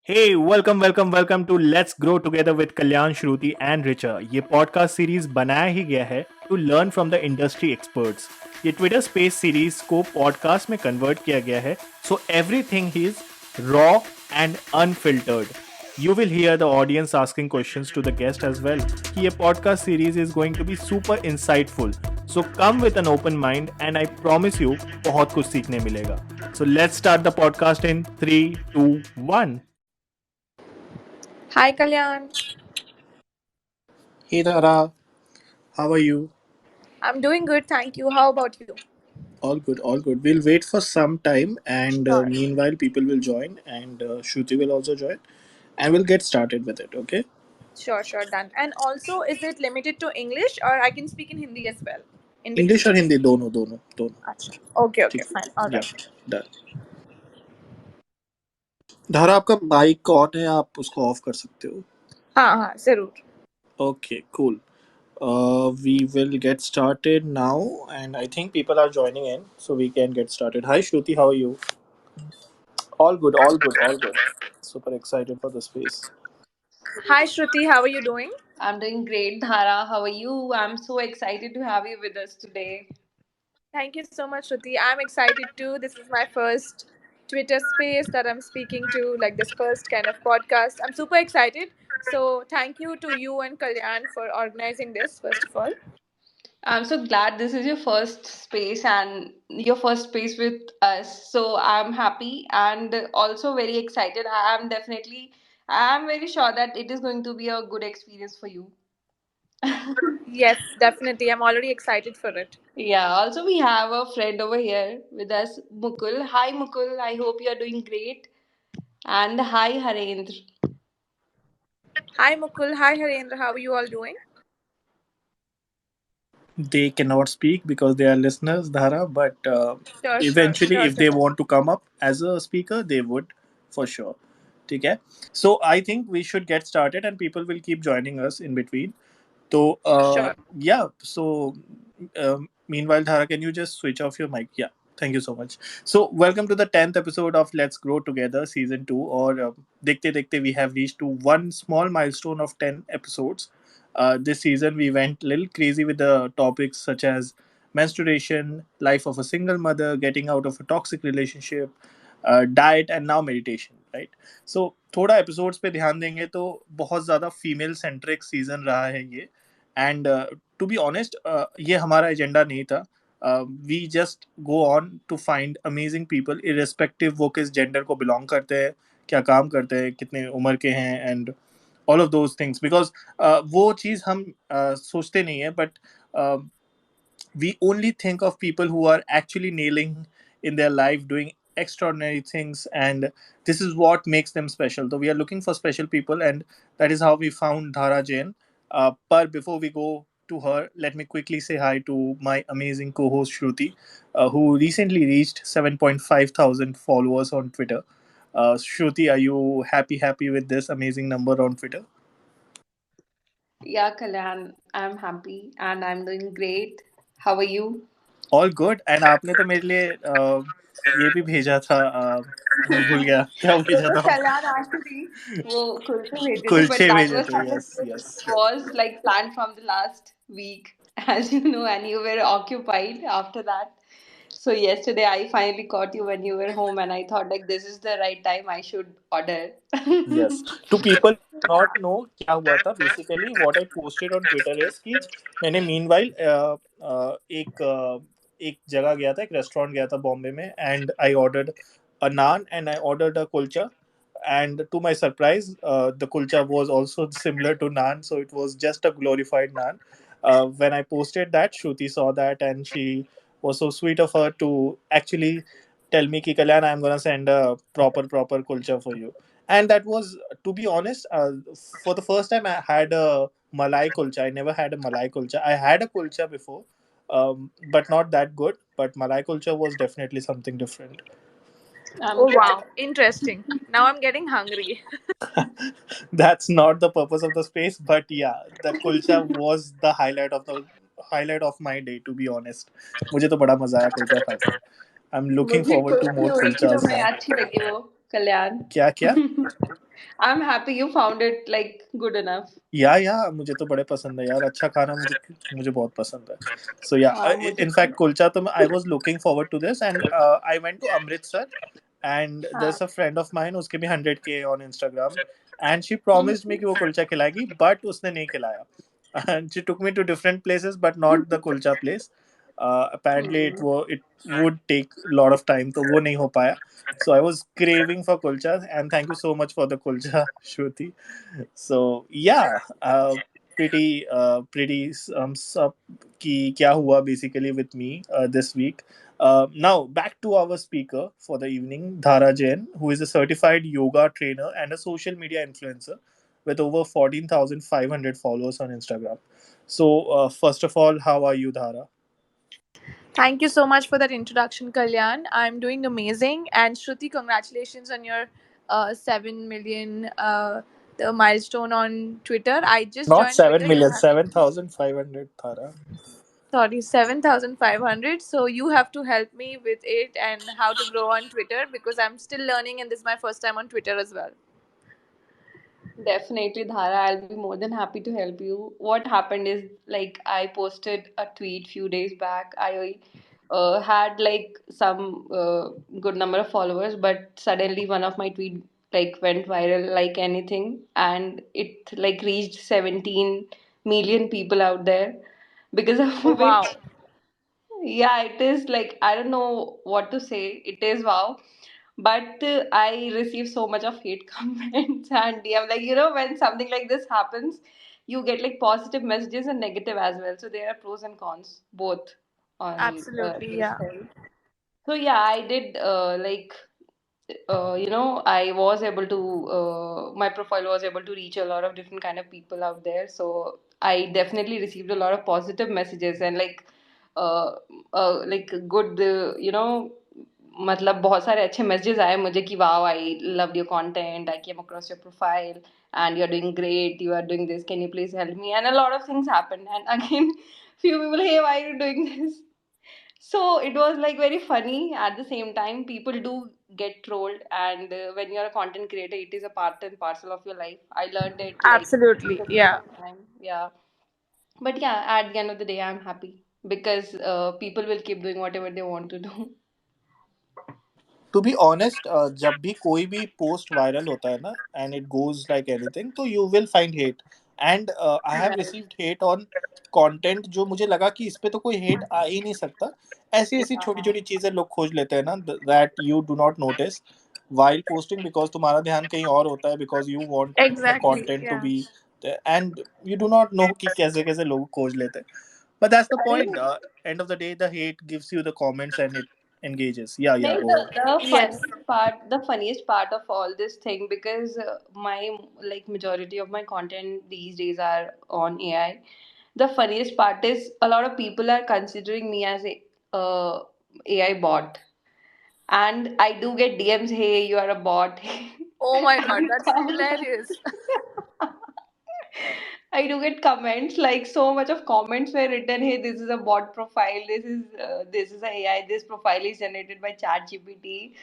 Hey, welcome to Let's Grow Together with Kalyan, Shruti and Richa. ये podcast series बनाया ही गया है to learn from the industry experts. ये Twitter space series को podcast में कन्वर्ट किया गया है so everything is raw and unfiltered. You will hear the audience asking questions to the guest as well. कि ये podcast series is going to be super insightful. So come with an open mind and I promise you बहुत कुछ सीखने मिलेगा. So let's start the podcast in 3, 2, 1. Hi, Kalyan. Hey Tara, how are you? I'm doing good, thank you. How about you? All good, all good. We'll wait for some time, and Sure, meanwhile, people will join, and Shruti will also join, and we'll get started with it. Okay? sure, done. And also, is it limited to English or I can speak in Hindi as well? In English between. और हिंदी दोनों दोनों दोनों. अच्छा. Okay, ठीक है. fine. All Yeah, right. done. धारा आपका mic on है, आप उसको ऑफ कर सकते हो. हाँ, जरूर. Okay, cool. We will get started now, and I think people are joining in, so we can get started. Hi Shruti, how are you? All good, all good, all good. Super excited for the space. Hi, Shruti. How are you doing? I'm doing great, Dhara. How are you? I'm so excited to have you with us today. Thank you so much, Shruti. I'm excited too. This is my first Twitter space that I'm speaking to, like this first kind of podcast. I'm super excited. So, thank you to you and Kalyan for organizing this, first of all. I'm so glad this is your first space and your first space with us. So I'm happy and also very excited. I'm very sure that it is going to be a good experience for you. Yes, definitely. I'm already excited for it. Yeah, also we have a friend over here with us, Mukul. Hi, Mukul. I hope you are doing great. And hi, Harendra. Hi, Mukul. Hi, Harendra. How are you all doing? They cannot speak because they are listeners, Dhara, but eventually, if they Sure. want to come up as a speaker, they would for sure. Okay. So I think we should get started and people will keep joining us in between. So, Sure. yeah. So, meanwhile, Dhara, can you just switch off your mic? Yeah. Thank you so much. So, welcome to the 10th episode of Let's Grow Together Season 2. Or, Dekte Dekte, we have reached to one small milestone of 10 episodes. This season, we went a little crazy with the topics such as menstruation, life of a single mother, getting out of a toxic relationship, diet, and now meditation, right? सो थोड़ा episodes पे ध्यान देंगे तो बहुत ज़्यादा female centric season रहा है ये एंड टू बी ऑनेस्ट ये हमारा एजेंडा नहीं था we just go on to find amazing people irrespective वो किस जेंडर को बिलोंग करते हैं क्या काम करते हैं कितने उम्र के हैं and all of those things because वो चीज़ हम सोचते नहीं है but we only think of people who are actually nailing in their life doing extraordinary things and this is what makes them special so we are looking for special people and that is how we found Dhara Jain but before we go to her let me quickly say hi to my amazing co-host Shruti who recently reached 7.5 thousand followers on Twitter. Shruti, are you happy with this amazing number on Twitter? Yeah, Kalyan, I'm happy and I'm doing great. How are you? All good and आपने तो मेरे लिए ये भी भेजा था मैं भूल गया क्या भेजा था Kalyan actually वो कुलचे भेजे थे, but कुलचे that भेजे was थे something yes which yes was like planned from the last week, as you know, and you were occupied after that. So yesterday I finally caught you when you were home, and I thought like this is the right time I should order. Yes two people not know क्या हुआ था basically what I posted on Twitter is कि मैंने meanwhile एक एक जगह गया था एक रेस्टोरेंट गया था बॉम्बे में and I ordered a naan and I ordered a kulcha and to my surprise the kulcha was also similar to naan so it was just a glorified naan when I posted that Shruti saw that and she was so sweet of her to actually tell me ki Kalyan I'm going to send a proper kulcha for you and that was to be honest for the first time I had a malai kulcha I never had a malai kulcha I had a kulcha before but not that good but malai kulcha was definitely something different. I'm Oh, glad. wow. Interesting. Now I'm getting hungry. That's not the purpose of the space but yeah the kulcha was the highlight of my day to be honest मुझे तो बड़ा मजा आया कुलचा खा के I'm looking मुझे forward to kulfi more हुई थी तो kulchas मैं now. अच्छी लगी वो कल्याण. क्या क्या I'm happy you found it like good enough. या मुझे तो बड़े पसंद है यार, अच्छा खाना मुझे मुझे बहुत पसंद है. So yeah, हाँ मुझे in भी. fact कुलचा तो I was looking forward to this, and I went to Amritsar, and हाँ. there's a friend of mine, उसके भी 100K on Instagram, and she promised me कि वो कुलचा खिलाएगी, but उसने नहीं खिलाया. And she took me to different places but not the kulcha place. Apparently it would take a lot of time, तो वो नहीं हो पाया. So I was craving for kulcha, and thank you so much for the kulcha, Shruti. So yeah, pretty सब कि क्या हुआ basically with me this week. Now back to our speaker for the evening, Dhara Jain, who is a certified yoga trainer and a social media influencer with over 14,500 followers on Instagram. So first of all, how are you, Dhara? Thank you so much for that introduction, Kalyan. I'm doing amazing. And Shruti, congratulations on your 7 million the milestone on Twitter. I just Not joined Twitter. 7 You million, have 7,500, Dhara. sorry 7,500. So you have to help me with it and how to grow on Twitter because I'm still learning and this is my first time on Twitter as well. Definitely, Dhara. I'll be more than happy to help you. What happened is, like, I posted a tweet few days back. I had like some good number of followers, but suddenly one of my tweet like went viral like anything, and it like reached 17 million people out there because of Oh which. wow. Yeah, it is like I don't know what to say. It is wow. But I receive so much of hate comments and I'm like, when something like this happens, you get like positive messages and negative as well. So there are pros and cons both on Absolutely, this yeah. thing. So yeah, I did I was able to my profile was able to reach a lot of different kind of people out there. So I definitely received a lot of positive messages and like good मतलब बहुत सारे अच्छे messages आए मुझे कि wow, I loved your content, I came across your profile and you're doing great, you are doing this, can you please help me, and a lot of things happened, and again few people, hey, why are you doing this? So it was like very funny. At the same time, people do get trolled, and when you're a content creator, it is a part and parcel of your life. I learned it like Absolutely, the period yeah. of time. Yeah, but yeah, at the end of the day, I'm happy because people will keep doing whatever they want to do. To be honest, जब भी कोई भी post viral होता है ना, and it goes like anything, तो you will find hate. And I have Right. received hate on content जो मुझे लगा कि इस पे तो कोई hate आ ही नहीं सकता. ऐसी ऐसी छोटी Yeah. छोटी चीजें लोग खोज लेते हैं ना, that you do not notice while posting, because तुम्हारा ध्यान कहीं और होता है, because you want the Exactly, content to yeah. be there, and you do not know कि कैसे कैसे लोग खोज लेते हैं. But that's the point. अरे End of the day, the hate gives you the comments and it engages. Yeah, yeah, नहीं, go ahead. Yes. the funniest part of all this thing, because my like majority of my content these days are on AI. The funniest part is a lot of people are considering me as a AI bot, and I do get DMs, hey, you are a bot. Oh my god, And that's hilarious. I do get comments, like so much of comments were written, hey, this is a bot profile, this is a AI, this profile is generated by ChatGPT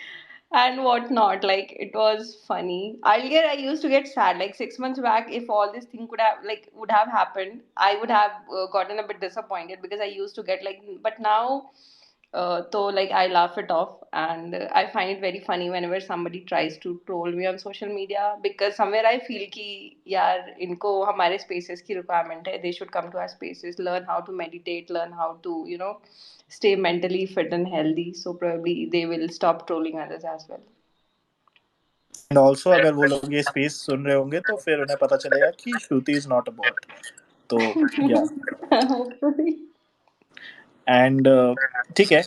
and whatnot. Like it was funny. Earlier I used to get sad, like 6 months back, if all this thing could have like would have happened, I would have gotten a bit disappointed because I used to get like, but now so like I laugh it off, and I find it very funny whenever somebody tries to troll me on social media, because somewhere I feel कि यार इनको हमारे spaces की requirement है, they should come to our spaces, learn how to meditate, learn how to stay mentally fit and healthy, so probably they will stop trolling others as well. And also अगर वो लोग ये space सुन रहे होंगे तो फिर उन्हें पता चलेगा कि Shruti is not a bot. तो yeah. Hopefully. And ठीक है.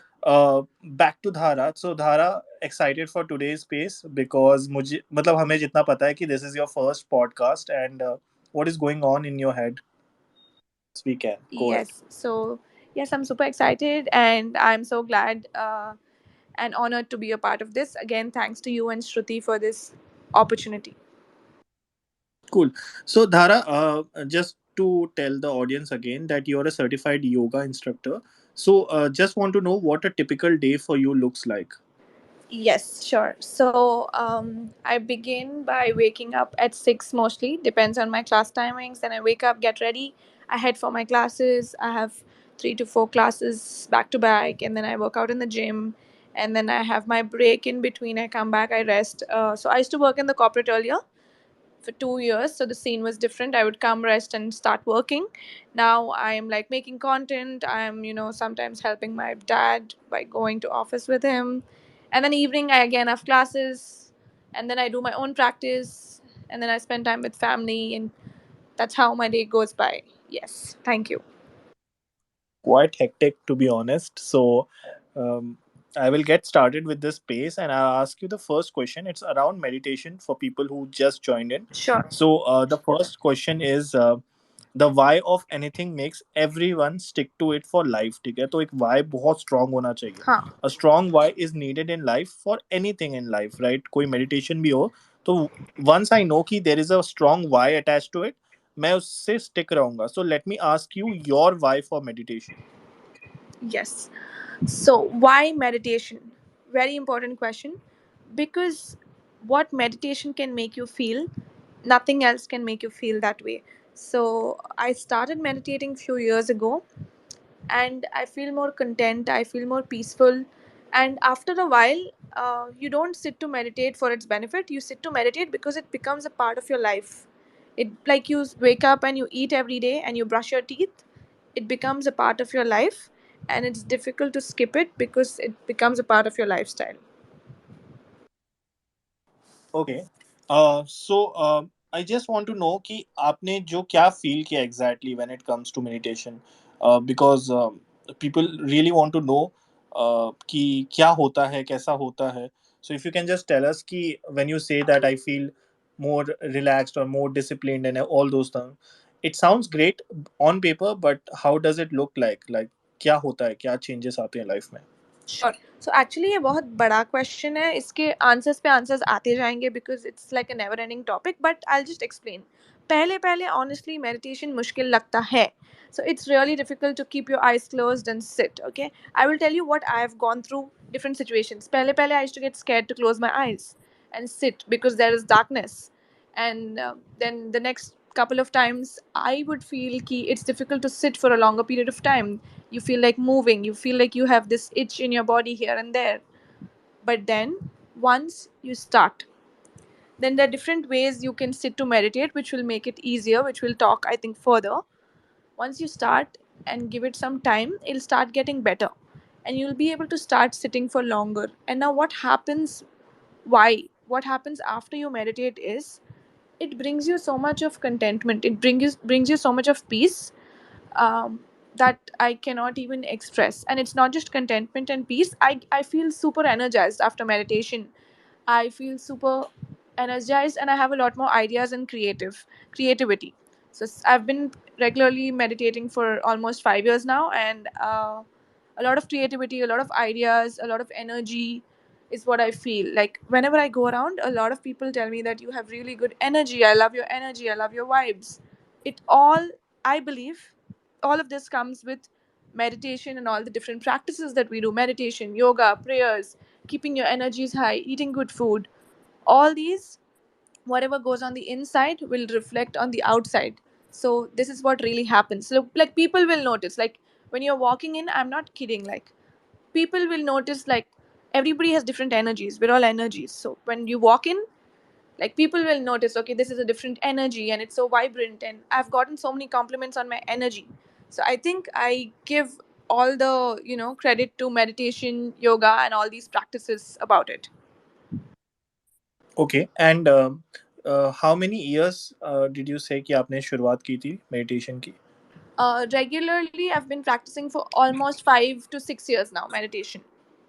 Back to Dhara. So Dhara, excited for today's space because मुझे मतलब हमें जितना पता है कि this is your first podcast, and what is going on in your head this weekend? Go ahead. Yes. So, yes, I'm super excited and I'm so glad and honored to be a part of this. Again, thanks to you and Shruti for this opportunity. Cool. So, Dhara, just to tell the audience again that you're a certified yoga instructor. So, just want to know what a typical day for you looks like. Yes, sure. So I begin by waking up at 6 mostly, depends on my class timings. Then I wake up, get ready, I head for my classes. I have 3 to 4 classes back to back, and then I work out in the gym. And then I have my break in between. I come back, I rest. So I used to work in the corporate earlier for 2 years, so the scene was different. I would come, rest, and start working. Now I'm like making content. I'm, sometimes helping my dad by going to office with him. And then evening I again have classes, and then I do my own practice, and then I spend time with family, and that's how my day goes by. Yes, thank you. Quite hectic, to be honest. So, um, I will get started with this pace and I'll ask you the first question. It's around meditation for people who just joined in. Sure. So, the first question is the why of anything makes everyone stick to it for life. ठीक है, तो एक why बहुत strong होना चाहिए. हाँ. A strong why is needed in life for anything in life, right? कोई meditation भी हो तो once I know कि there is a strong why attached to it, मैं उससे stick रहूंगा. So let me ask you your why for meditation. Yes. So, why meditation? Very important question. Because what meditation can make you feel, nothing else can make you feel that way. So, I started meditating few years ago, and I feel more content, I feel more peaceful. And after a while, you don't sit to meditate for its benefit, you sit to meditate because it becomes a part of your life. It like you wake up and you eat every day and you brush your teeth, it becomes a part of your life, and it's difficult to skip it because it becomes a part of your lifestyle. Okay. I just want to know कि आपने जो क्या feel किया exactly when it comes to meditation, because people really want to know कि क्या होता है, कैसा होता है. So if you can just tell us कि when you say that I feel more relaxed or more disciplined and all those things, it sounds great on paper, but how does it look like? Like क्या होता है, क्या changes आते हैं life में? Sure. So actually ये बहुत बड़ा क्वेश्चन है, इसके आंसर्स पे आंसर्स आते जाएंगे because it's like a never ending topic, but I just explain. पहले पहले ऑनेस्टली मेडिटेशन मुश्किल लगता है. So it's really difficult to keep your eyes closed and sit. Okay, I will tell you what I have gone through. Different situations. पहले पहले I used to get scared to close my eyes and sit because there is darkness. And then the next couple of times I would feel ki it's difficult to sit for a longer period of time. You feel like moving, you feel like you have this itch in your body here and there. But then once you start, then there are different ways you can sit to meditate which will make it easier, which we'll talk I think further. Once you start and give it some time, it'll start getting better, and you'll be able to start sitting for longer. And now what happens after you meditate is it brings you so much of contentment, it brings you so much of peace, um, that I cannot even express. And it's not just contentment and peace. I feel super energized after meditation. I feel super energized, and I have a lot more ideas and creativity. So I've been regularly meditating for almost 5 years now, and a lot of creativity, a lot of ideas, a lot of energy is what I feel. Like whenever I go around, a lot of people tell me that you have really good energy. I love your energy. I love your vibes. It all, I believe, all of this comes with meditation and all the different practices that we do: meditation, yoga, prayers, keeping your energies high, eating good food. All these, whatever goes on the inside will reflect on the outside. So this is what really happens. So like people will notice, like when you're walking in, I'm not kidding, like people will notice, like everybody has different energies, we're all energies. So when you walk in, like people will notice, okay, this is a different energy and it's so vibrant, and I've gotten so many compliments on my energy. So I think I give all the credit to meditation, yoga, and all these practices about it. Okay, and how many years did you say कि आपने शुरुआत की थी meditation की? Regularly I've been practicing for almost 5 to 6 years now, meditation.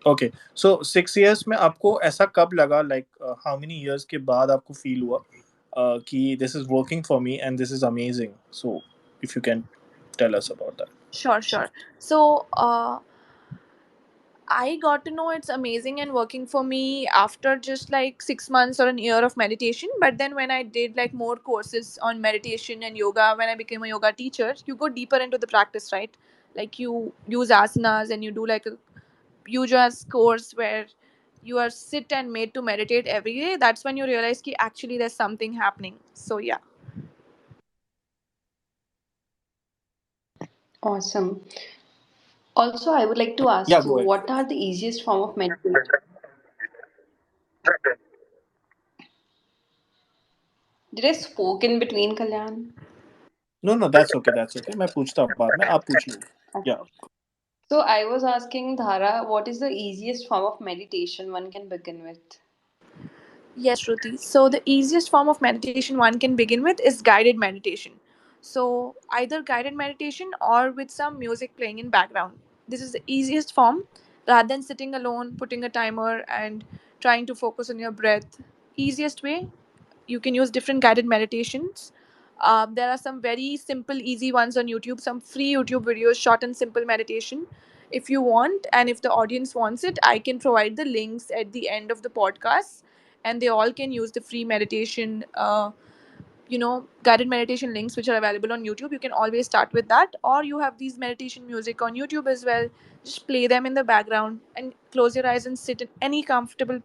Okay, so 6 years में आपको ऐसा कब लगा, like how many years के बाद आपको feel हुआ कि this is working for me and this is amazing? So if you can tell us about that. Sure, sure. So I got to know it's amazing and working for me after just like 6 months or an year of meditation. But then when I did like more courses on meditation and yoga, when I became a yoga teacher, you go deeper into the practice, right? Like you use asanas and you do like a huge ass course where you are sit and made to meditate every day, that's when you realize ki actually there's something happening. So yeah. Awesome. Also, I would like to Yeah, ask you, go ahead. what are the easiest form of meditation? Did I spoke in between, Kalyan? No, no, that's okay. That's okay. मैं पूछता हूँ बाद में. आप पूछ लो. Yeah. So I was asking Dhara, what is the easiest form of meditation one can begin with? Yes, Shruti. So the easiest form of meditation one can begin with is guided meditation. So either guided meditation or with some music playing in background. This is the easiest form rather than sitting alone, putting a timer and trying to focus on your breath. Easiest way, you can use different guided meditations. There are some very simple, easy ones on YouTube, some free YouTube videos, short and simple meditation. If you want, and if the audience wants it, I can provide the links at the end of the podcast, and they all can use the free meditation. Guided meditation links which are available on YouTube. You can always start with that, or you have these meditation music on YouTube as well. Just play them in the background and close your eyes and sit in any comfortable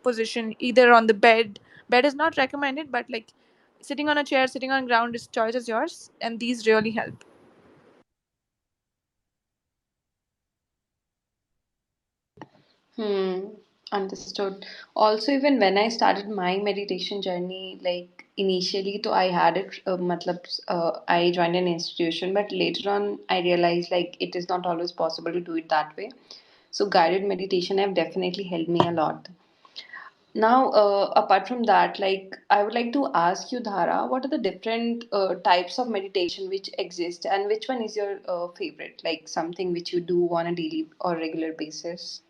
position, either on the bed. Bed is not recommended, but like sitting on a chair, sitting on ground, is choice is yours, and these really help. Hmm, understood. Also, even when I started my meditation journey, like initially, so I had it, I joined an institution, but later on, I realized like it is not always possible to do it that way. So, guided meditation have definitely helped me a lot. Now, apart from that, like I would like to ask you, Dhara, what are the different types of meditation which exist, and which one is your favorite? Like something which you do on a daily or regular basis?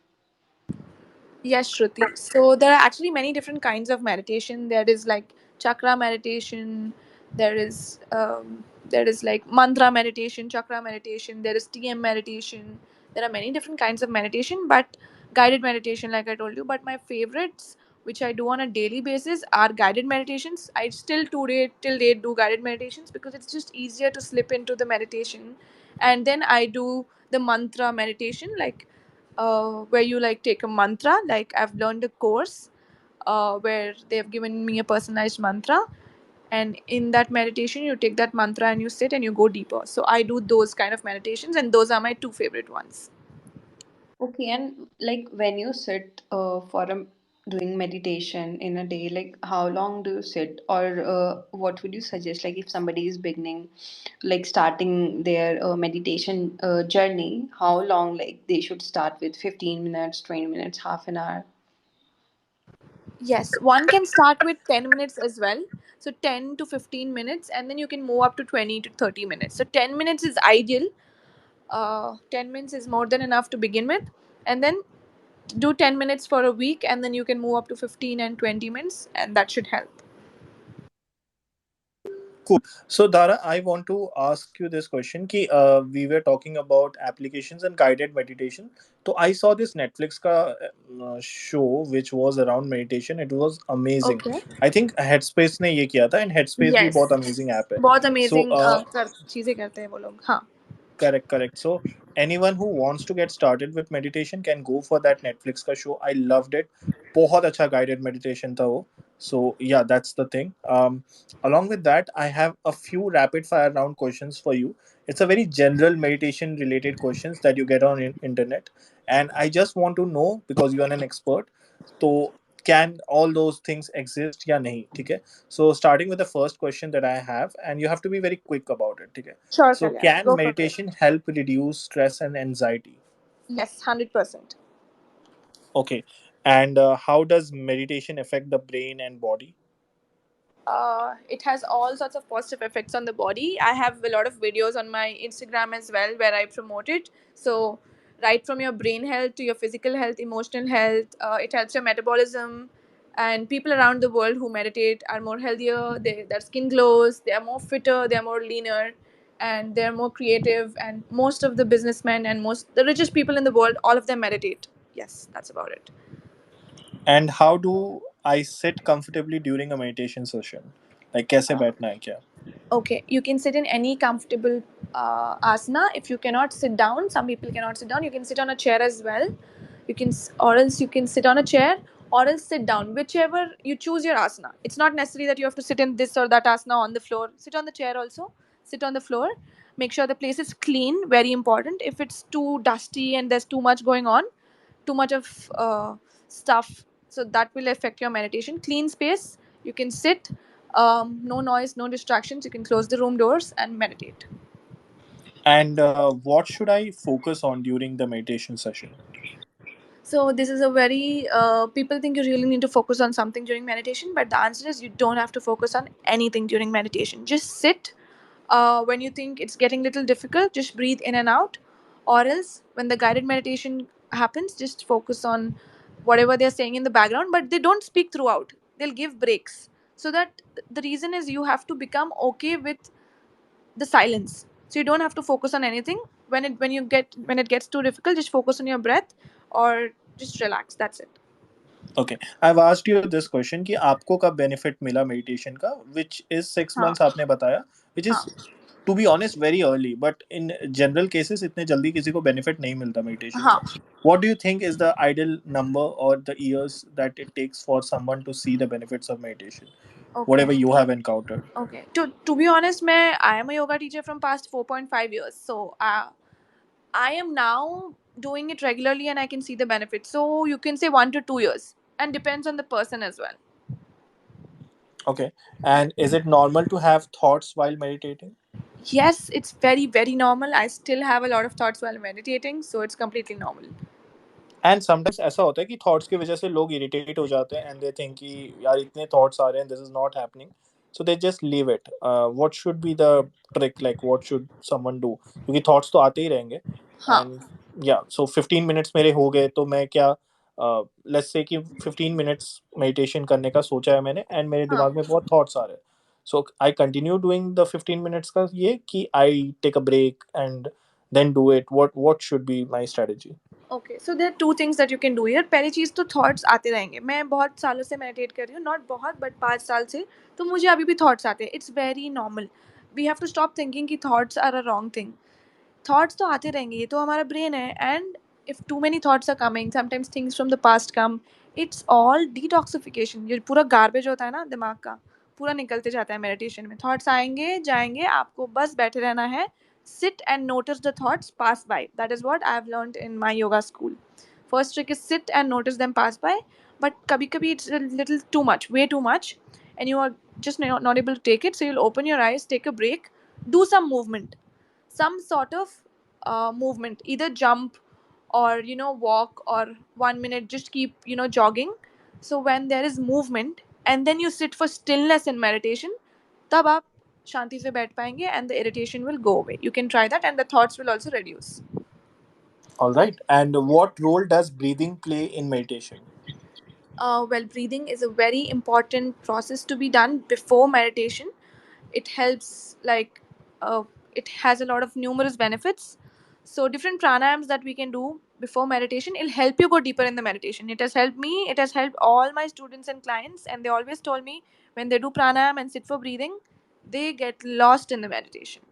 Yes, Shruti. So there are actually many different kinds of meditation. There is like chakra meditation. There is like mantra meditation, chakra meditation. There is TM meditation. There are many different kinds of meditation, but guided meditation, like I told you. But my favorites, which I do on a daily basis, are guided meditations. I still today till date do guided meditations because it's just easier to slip into the meditation, and then I do the mantra meditation, like where you like take a mantra. Like I've learned a course where they've given me a personalized mantra, and in that meditation you take that mantra and you sit and you go deeper. So I do those kind of meditations, and those are my two favorite ones. Okay, and like when you sit for doing meditation in a day, like how long do you sit, or what would you suggest? Like if somebody is beginning, like starting their meditation journey, how long like they should start with? 15 minutes, 20 minutes, half an hour? Yes, one can start with 10 minutes as well. So 10 to 15 minutes, and then you can move up to 20 to 30 minutes. So 10 minutes is ideal. 10 minutes is more than enough to begin with. And then do 10 minutes for a week, and then you can move up to 15 and 20 minutes, and that should help. Cool. So, Dara, I want to ask you this question. Ki, we were talking about applications and guided meditation. So, I saw this Netflix ka, show which was around meditation. It was amazing. Okay. I think Headspace ने ये किया था, and Headspace भी Yes. बहुत amazing app है. बहुत So, amazing चीजें करते हैं वो लोग, हाँ. correct, correct. So anyone who wants to get started with meditation can go for that Netflix का show. I loved it. बहुत अच्छा guided meditation था वो. So yeah, that's the thing. Along with that, I have a few rapid fire round questions for you. It's a very general meditation related questions that you get on internet, and I just want to know because you are an expert. So can all those things exist या नहीं, ठीक है? So starting with the first question that I have, and you have to be very quick about it, ठीक है? Sure, So, Kalyan, can go for it. meditation help reduce stress and anxiety? Yes, 100%. Okay. And how does meditation affect the brain and body? It has all sorts of positive effects on the body. I have a lot of videos on my Instagram as well where I promote it. So, right from your brain health to your physical health, emotional health, it helps your metabolism. And people around the world who meditate are more healthier. Their skin glows. They are more fitter. They are more leaner, and they are more creative. And most of the businessmen and most the richest people in the world, all of them meditate. Yes, that's about it. And how do I sit comfortably during a meditation session? Like, कैसे बैठना है क्या? Okay, you can sit in any comfortable asana. If you cannot sit down, some people cannot sit down, you can sit on a chair as well. or else you can sit on a chair, or else sit down, whichever you choose your asana. It's not necessary that you have to sit in this or that asana on the floor. Sit on the chair also, sit on the floor. Make sure the place is clean, very important. If it's too dusty and there's too much going on, too much of stuff, so that will affect your meditation. Clean space, you can sit, no noise, no distractions, you can close the room doors and meditate. And what should I focus on during the meditation session? So this is a very people think you really need to focus on something during meditation, but the answer is you don't have to focus on anything during meditation. Just sit. When you think it's getting little difficult, just breathe in and out, or else when the guided meditation happens, just focus on whatever they're saying in the background. But they don't speak throughout. They'll give breaks. So that the reason is you have to become okay with the silence, so you don't have to focus on anything. When it gets too difficult, just focus on your breath, or just relax, that's it. Okay, I've asked you this question कि आपको कब benefit मिला meditation का, which is 6 months हाँ आपने बताया, which is हाँ to be honest very early, but in general cases इतने जल्दी किसी को benefit नहीं मिलता meditation हाँ से. What do you think is the ideal number or the years that it takes for someone to see the benefits of meditation, okay. whatever you have encountered? Okay, to be honest, I am a yoga teacher from past 4.5 years, so I am now doing it regularly and I can see the benefits. So you can say 1 to 2 years, and depends on the person as well. Okay, and is it normal to have thoughts while meditating? Yes, it's very very normal. I still have a lot of thoughts while meditating, so it's completely normal. And sometimes ऐसा होता है कि thoughts की वजह से लोग irritate हो जाते हैं एंड दे थिंक कि यार इतने थॉट्स आ रहे हैं, this is not happening, so they just leave it. What should be the trick, like what should someone do, क्योंकि थॉट्स तो आते ही रहेंगे. हाँ एंड या सो 15 मिनट्स मेरे हो गए तो मैं क्या, लेट्स से कि 15 मिनट्स मेडिटेशन करने का सोचा है मैंने एंड मेरे हाँ दिमाग में बहुत थॉट्स आ रहे हैं, so I continue doing the 15 minutes का ये कि I take a break and then do it, what should be my strategy? Okay, so there two things that you can do here. पहली चीज़ तो थॉट्स आते रहेंगे. मैं बहुत सालों से मेडिटेट कर रही हूँ, नॉट बहुत बट 5 साल से. तो मुझे अभी भी थॉट्स आते हैं. It's very normal. We have to stop thinking कि thoughts are a wrong thing. Thoughts तो आते रहेंगे, ये तो हमारा ब्रेन है. And if too many thoughts are coming, sometimes things from the past come, it's all detoxification. ये पूरा गार्बेज होता है ना दिमाग का, पूरा निकलते जाता है मेडिटेशन में. थॉट्स आएंगे जाएंगे, आपको बस बैठे रहना है. Sit and notice the thoughts pass by. That is what I've learned in my yoga school. First trick is sit and notice them pass by. But kabhi kabhi it's a little too much, way too much, and you are just not able to take it. So you'll open your eyes, take a break, do some movement, some sort of movement, either jump or walk, or 1 minute just keep jogging. So when there is movement and then you sit for stillness in meditation, तब आप शांति से बैठ पाएंगे and the irritation will go away. You can try that and the thoughts will also reduce. All right. And what role does breathing play in meditation? Well, breathing is a very important process to be done before meditation. It helps, like, uh, it has a lot of numerous benefits. So, different pranayams that we can do before meditation, it'll help you go deeper in the meditation. It has helped me, it has helped all my students and clients, and they always told me when they do pranayam and sit for breathing, they get lost in the meditation.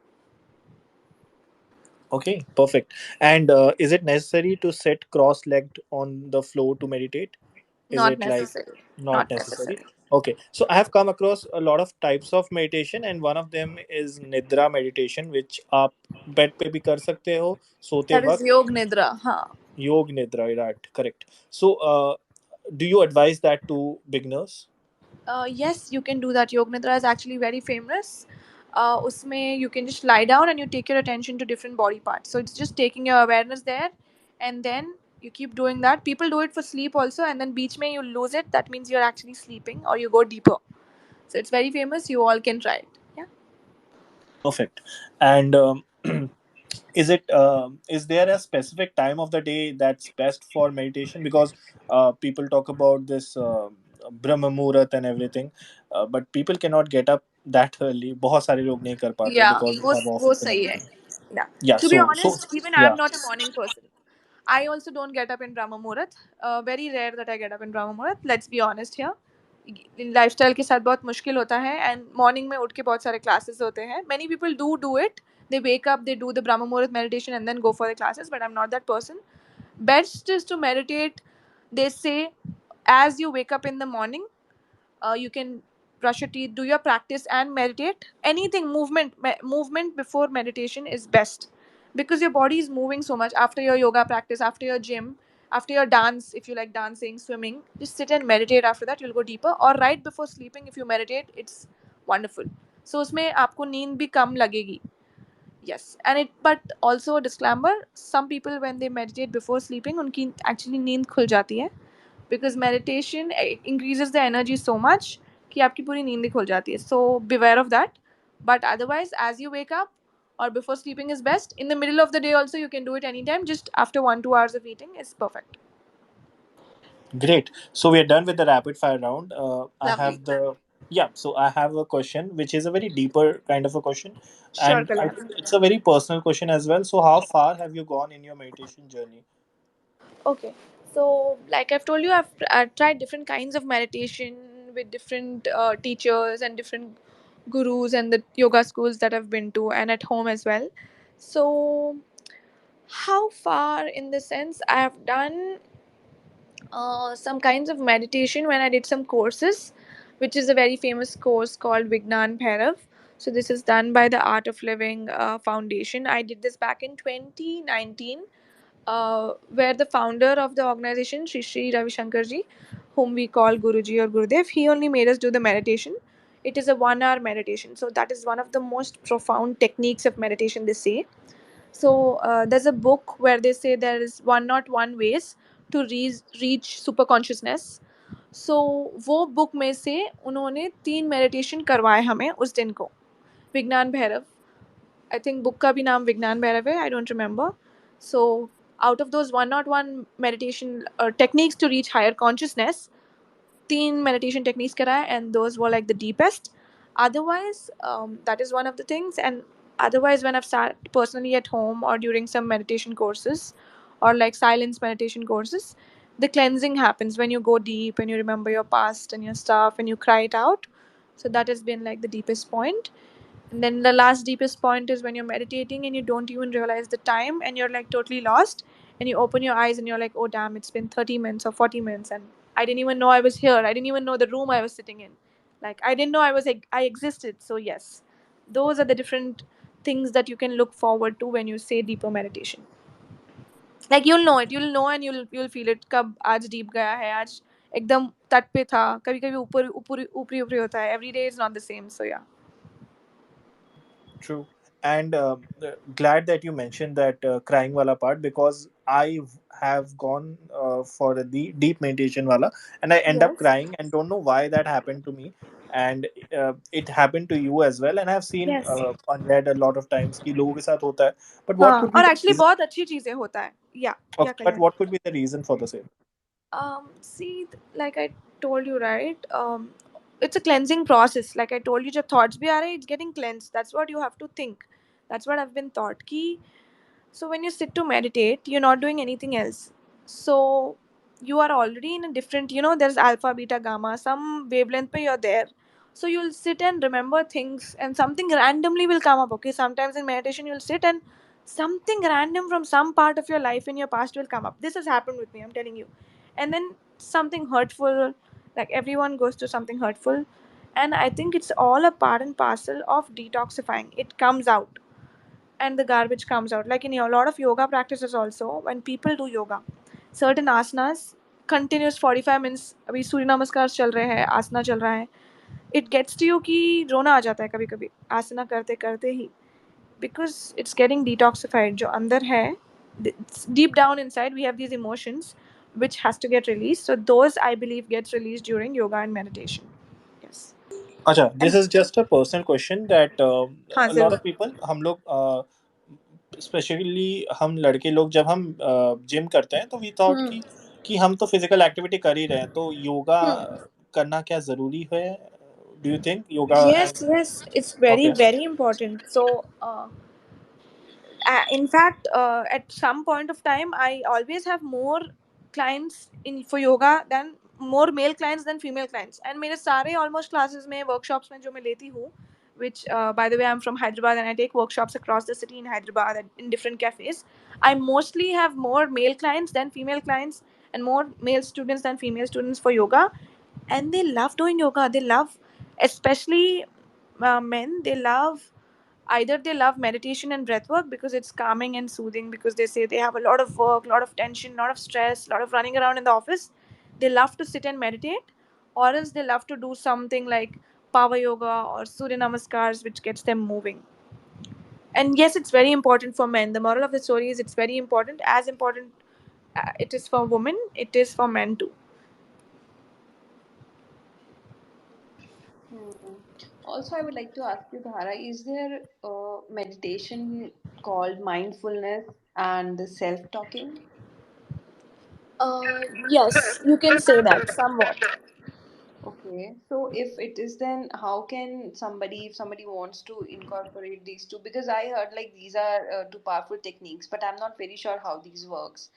Okay, perfect. And is it necessary to sit cross-legged on the floor to meditate? Is Not it like necessary. not Not necessary? necessary. Okay, so I have come across a lot of types of meditation, and one of them is Nidra meditation, which आप bed पे भी कर सकते हो सोते That is वक्त. Yog Nidra. Huh. योग निद्रा, right? Correct. So, do you advise that to beginners? Yes, you can do that. Yog Nidra is actually very famous. Usme you can just lie down and you take your attention to different body parts. So it's just taking your awareness there, and then you keep doing that. People do it for sleep also, and then beach mein you lose it. That means you're actually sleeping or you go deeper. So it's very famous. You all can try it. Yeah. Perfect. And is there a specific time of the day that's best for meditation? Because people talk about this Brahma Muhurat and everything, but people cannot get up that early. बहुत सारे लोग नहीं कर पाते Yeah, because they have वो office and सही है. everything. Yeah. Yeah. To be So honest, even yeah. I'm not a morning person. I also don't get up in Brahma Muhurat. Very rare that I get up in Brahma Muhurat. Let's be honest here. Lifestyle के साथ बहुत मुश्किल होता है, and morning में उठ के बहुत सारे क्लासेस होते हैं. Many people do it. They wake up, they do the Brahma Muhurat meditation and then go for the classes, but I'm not that person. Best is to meditate, they say, as you wake up in the morning. You can brush your teeth, do your practice, and meditate. Anything, movement before meditation is best, because your body is moving so much after your yoga practice, after your gym, after your dance. If you like dancing, swimming, just sit and meditate. After that you'll go deeper, or right before sleeping if you meditate, it's wonderful. So उसमें आपको नींद भी कम लगेगी. Yes, and it, but also a disclaimer, some people when they meditate before sleeping उनकी actually नींद खुल जाती है, because meditation increases the energy so much कि आपकी पूरी नींद ही खुल जाती है. So beware of that. But otherwise, as you wake up or before sleeping is best. In the middle of the day also you can do it anytime. Just after 1-2 hours of eating is perfect. Great. So we are done with the rapid fire round. I Lovely. have the yeah. So I have a question which is a very deeper kind of a question, Sure, and I Kalyan. think it's a very personal question as well. So how far have you gone in your meditation journey? Okay. So, like I've told you, I've tried different kinds of meditation with different teachers and different gurus and the yoga schools that I've been to, and at home as well. So, how far in the sense I have done some kinds of meditation when I did some courses, which is a very famous course called Vignan Bhairav. So, this is done by the Art of Living Foundation. I did this back in 2019, where the founder of the organization, Shri Ravi Shankarji, whom we call Guruji or Gurudev, he only made us do the meditation. It is a 1 hour meditation. So, that is one of the most profound techniques of meditation, they say. So there's a book where they say there is 101 ways to reach super consciousness. So वो book में से उन्होंने 3 meditation करवाए हमें उस दिन को. विज्ञान भैरव, आई थिंक बुक का भी नाम विज्ञान भैरव है, I don't remember. So out of those 101 meditation techniques to reach higher consciousness, 3 meditation techniques कराया, and those were like the deepest. Otherwise, that is one of the things. And otherwise, when I've sat personally at home or during some meditation courses or like silence meditation courses, the cleansing happens when you go deep and you remember your past and your stuff and you cry it out. So that has been like the deepest point. And then the last deepest point is when you're meditating and you don't even realize the time and you're like totally lost, and you open your eyes and you're like, oh damn, it's been 30 minutes or 40 minutes and I didn't even know I was here. I didn't even know the room I was sitting in. Like I didn't know I existed. So yes, those are the different things that you can look forward to when you say deeper meditation. Like you'll know and you'll feel it. कब आज deep गया है, आज एकदम तट पे था, कभी कभी ऊपर ऊपर ऊपरी ऊपरी होता है. Every day is not the same. So yeah. True. And glad that you mentioned that crying wala part, because I have gone for a deep meditation wala, and I end up Yes. crying and don't know why that happened to me. And it happened to you as well. And I've seen Yes. on read a lot of times कि लोगों के साथ होता है. But what हाँ, could be और the actually reason बहुत अच्छी चीजें होता है. या but Kalyan. what could be the reason for the same? See, like I told you, right? It's a cleansing process. Like I told you, जब thoughts भी आ रहे, it's getting cleansed. That's what you have to think. That's what I've been taught. कि so when you sit to meditate, you're not doing anything else. So you are already in a different, there's alpha, beta, gamma, some wavelength pe you're there. So you'll sit and remember things and something randomly will come up. Okay. Sometimes in meditation you'll sit and something random from some part of your life in your past will come up. This has happened with me, I'm telling you. And then something hurtful, like everyone goes to something hurtful. And I think it's all a part and parcel of detoxifying. It comes out and the garbage comes out. Like in a lot of yoga practices also, when people do yoga, certain asanas, continuous 45 minutes, अभी सूर्य नमस्कार चल रहे हैं, आसना चल रहा है, it gets to you कि रोना आ जाता है कभी कभी आसना करते करते ही, because it's getting detoxified. जो अंदर है, deep down inside we have these emotions which has to get released. So those I believe gets released during yoga and meditation. Yes. अच्छा, this And is just a personal question that हाँ a lot जरूर. of people, हम लोग specially हम लड़के लोग जब हम जिम करते हैं तो वी थॉट कि हम तो फिजिकल एक्टिविटी कर ही रहे हैं, तो योगा करना क्या जरूरी है? Do you think yoga Yes, and yes, it's very, okay very important. So, in fact, at some point of time, I always have more clients in for yoga than more male clients than female clients. And मेरे सारे almost classes में workshops में जो मैं लेती हूँ, which, by the way, I'm from Hyderabad and I take workshops across the city in Hyderabad in different cafes. I mostly have more male clients than female clients, and more male students than female students for yoga. And they love doing yoga. They love, especially men, they love, either they love meditation and breath work because it's calming and soothing, because they say they have a lot of work, a lot of tension, a lot of stress, a lot of running around in the office. They love to sit and meditate, or else they love to do something like power yoga or surya namaskars, which gets them moving. And yes, it's very important for men. The moral of the story is it's very important, as important it is for women, it is for men too. Hmm. Also, I would like to ask you, Dhara, is there a meditation called mindfulness and the self-talking? Yes, you can say that somewhat. Okay, so if it is, then how can somebody, if somebody wants to incorporate these two? Because I heard like these are two powerful techniques, but I'm not very sure how these works.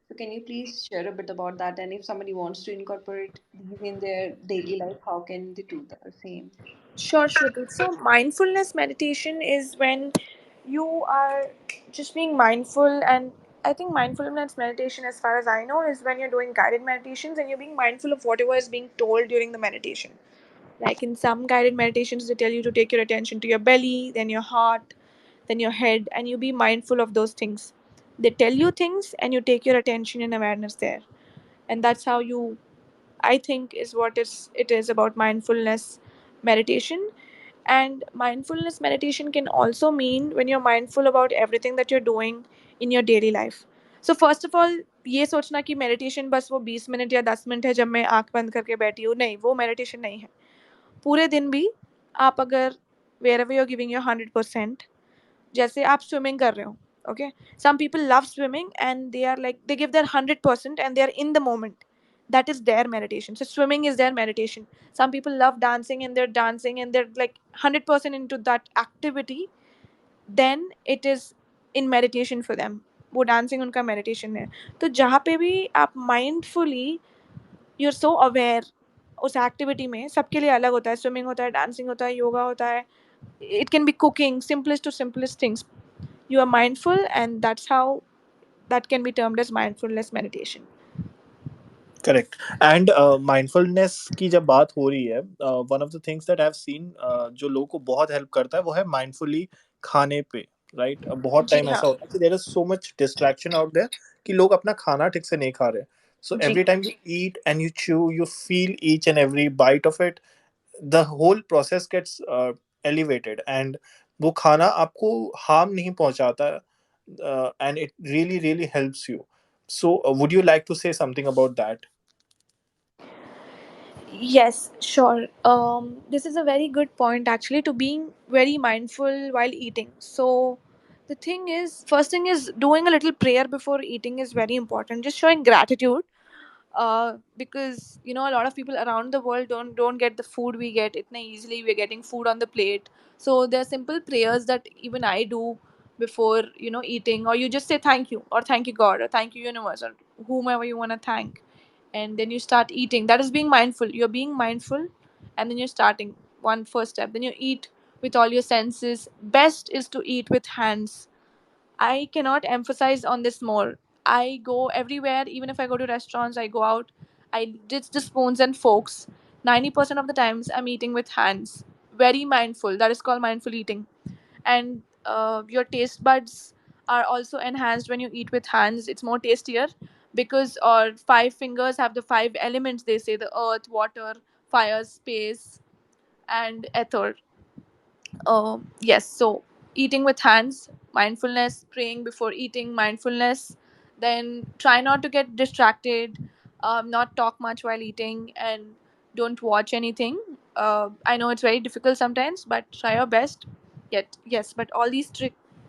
So can you please share a bit about that? And if somebody wants to incorporate these in their daily life, how can they do the same? Sure, Shruti. So, mindfulness meditation is when you are just being mindful, and I think mindfulness meditation, as far as I know, is when you're doing guided meditations and you're being mindful of whatever is being told during the meditation. Like in some guided meditations, they tell you to take your attention to your belly, then your heart, then your head, and you be mindful of those things. They tell you things, and you take your attention and awareness there, and that's how you, I think, is what is it is about mindfulness meditation. And mindfulness meditation can also mean when you're mindful about everything that you're doing in your daily life. So first of all, ये सोचना कि meditation बस वो 20 minute या 10 minute है जब मैं आंख बंद करके बैठी हूँ, नहीं, वो मेडिटेशन नहीं है. पूरे दिन भी आप अगर wherever you are giving your 100%, जैसे आप स्विमिंग कर रहे हो, okay, some people love swimming and they are like they give their 100% and they are in the moment. That is their meditation. So swimming is their meditation. Some people love dancing and they're dancing and they're like 100% into that activity. Then it is in meditation for them. वो dancing उनका meditation है. तो जहाँ पे भी आप mindfully, you're so aware, उस activity में सबके लिए अलग होता है. स्विमिंग होता है, डांसिंग होता है, योगा होता है, it can be cooking, simplest to simplest things. You are mindful, and that's how that can be termed as mindfulness meditation. Correct and mindfulness की जब बात हो रही है, one of the things that I have seen जो लोगों को बहुत हेल्प करता है वो है माइंडफुली खाने पे, राइट? बहुत जी टाइम हाँ. ऐसा होता है कि there is so much distraction out there कि लोग अपना खाना ठीक से नहीं खा रहे. सो जी. Every time you eat and you chew, you feel each and every bite of it, the whole process gets elevated, and वो खाना आपको हार्म नहीं पहुंचाता, and it really really helps you. So would you like to say something about that? Yes, sure. This is a very good point actually, to being very mindful while eating. So, the thing is, first thing is doing a little prayer before eating is very important. Just showing gratitude, because you know a lot of people around the world don't get the food we get itna easily. We're getting food on the plate. So there are simple prayers that even I do before eating, or you just say thank you, or thank you God, or thank you universe, or whomever you want to thank, and then you start eating. That is being mindful. You're being mindful, and then you're starting one first step. Then you eat with all your senses. Best is to eat with hands. I cannot emphasize on this more. I go everywhere, even if I go to restaurants, I go out, I ditch the spoons and forks. 90% of the times I'm eating with hands. Very mindful. That is called mindful eating. And your taste buds are also enhanced when you eat with hands. It's more tastier because our five fingers have the five elements, they say: the earth, water, fire, space, and ether. Yes, so eating with hands, mindfulness, praying before eating, mindfulness. Then try not to get distracted, not talk much while eating, and don't watch anything. I know it's very difficult sometimes, but try your best. Yet, yes, but all these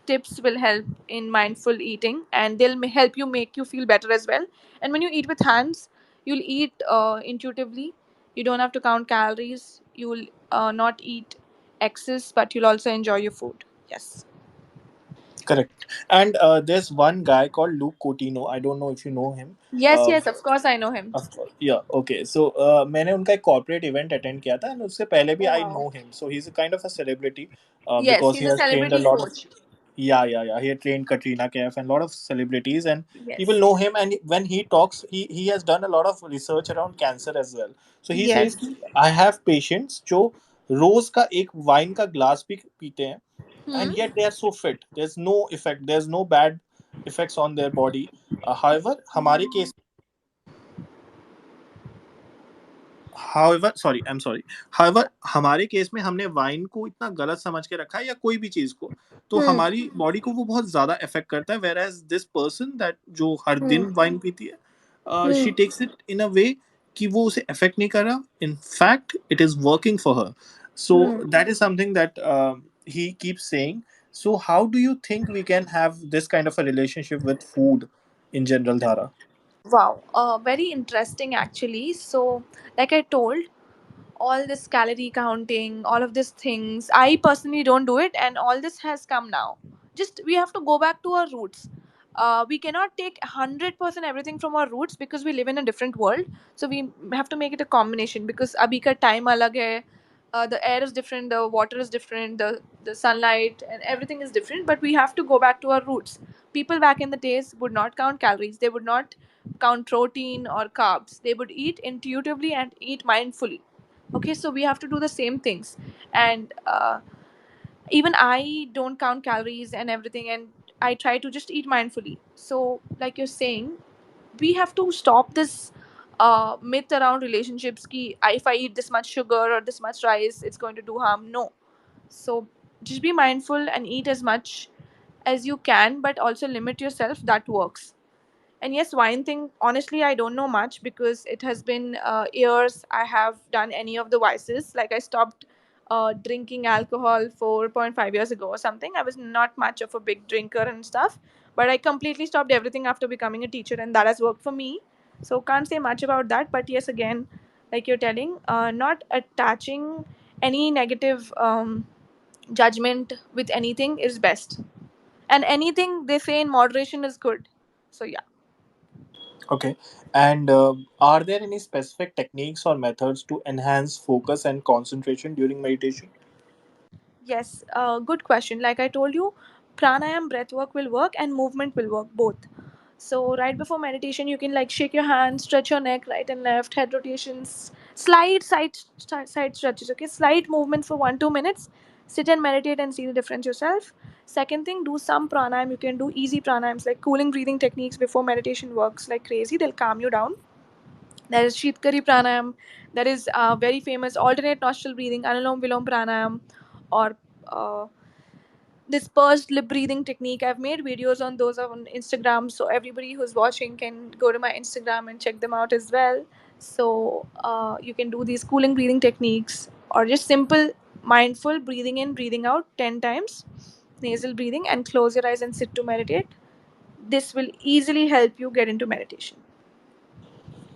tips will help in mindful eating, and they'll help you, make you feel better as well. And when you eat with hands, you'll eat intuitively. You don't have to count calories. You'll not eat excess, but you'll also enjoy your food. Yes. Correct. And there's one guy called Luke Coutinho. I don't know if you know him. Yes, Uh, yes, of course I know him. of course, yeah. Okay. So मैंने उनका एक corporate event attend किया था, and उससे पहले भी Oh I wow. know him. So he's a kind of a celebrity, Yes, because he's he a has trained a celebrity lot of. coach. Yeah, yeah, yeah. He had trained Katrina Kaif and a lot of celebrities, and people Yes. know him. And when he talks, he has done a lot of research around cancer as well. So he says Yes. कि I have patients जो रोज का एक wine का glass भी पीते हैं, Hmm. and yet they are so fit. There's no effect. There's no bad effects on their body. However, हमारे case sorry, I am sorry, however हमारे केस में हमने वाइन को इतना गलत समझ के रखा है, या कोई भी चीज को, तो Hmm. हमारी बॉडी को वो बहुत ज्यादा इफेक्ट करता है, whereas this person that जो हर Hmm. दिन वाइन पीती है, Hmm. She takes it in a way कि वो उसे इफेक्ट नहीं कर रहा, in fact it is working for her. So Hmm. That is something that he keeps saying. So how do you think we can have this kind of a relationship with food in general, Dhara? Wow. Very interesting actually. So, like I told, all this calorie counting, all of these things, I personally don't do it, and all this has come now. Just we have to go back to our roots. We cannot take 100% everything from our roots because we live in a different world. So we have to make it a combination because abhi ka time alag hai. The air is different, the water is different, the sunlight and everything is different. But we have to go back to our roots. People back in the days would not count calories. They would not count protein or carbs. They would eat intuitively and eat mindfully. Okay, so we have to do the same things. And even I don't count calories and everything, and I try to just eat mindfully. So like you're saying, we have to stop this myth around relationships ki if I eat this much sugar or this much rice it's going to do harm. No. So just be mindful and eat as much as you can, but also limit yourself. That works. And yes, wine thing, honestly, I don't know much because it has been years I have done any of the vices. Like I stopped drinking alcohol 4.5 years ago or something. I was not much of a big drinker and stuff, but I completely stopped everything after becoming a teacher, and that has worked for me. So can't say much about that. But yes, again, like you're telling, not attaching any negative judgment with anything is best. And anything they say in moderation is good. So yeah. Okay. And are there any specific techniques or methods to enhance focus and concentration during meditation? Yes, good question. Like I told you, pranayam breath work will work and movement will work both. So right before meditation, you can like shake your hands, stretch your neck, right and left, head rotations, side stretches. Okay, slight movements for 1-2 minutes. Sit and meditate and see the difference yourself. Second thing, do some pranayam. You can do easy pranayams like cooling breathing techniques before meditation works like crazy. They'll calm you down. There is Shitkari pranayam. There is very famous alternate nostril breathing, Anulom Vilom pranayam, or uh, this pursed lip breathing technique. I've made videos on those on Instagram, so everybody who's watching can go to my Instagram and check them out as well. So you can do these cooling breathing techniques or just simple mindful breathing in, breathing out 10 times, nasal breathing, and close your eyes and sit to meditate. This will easily help you get into meditation.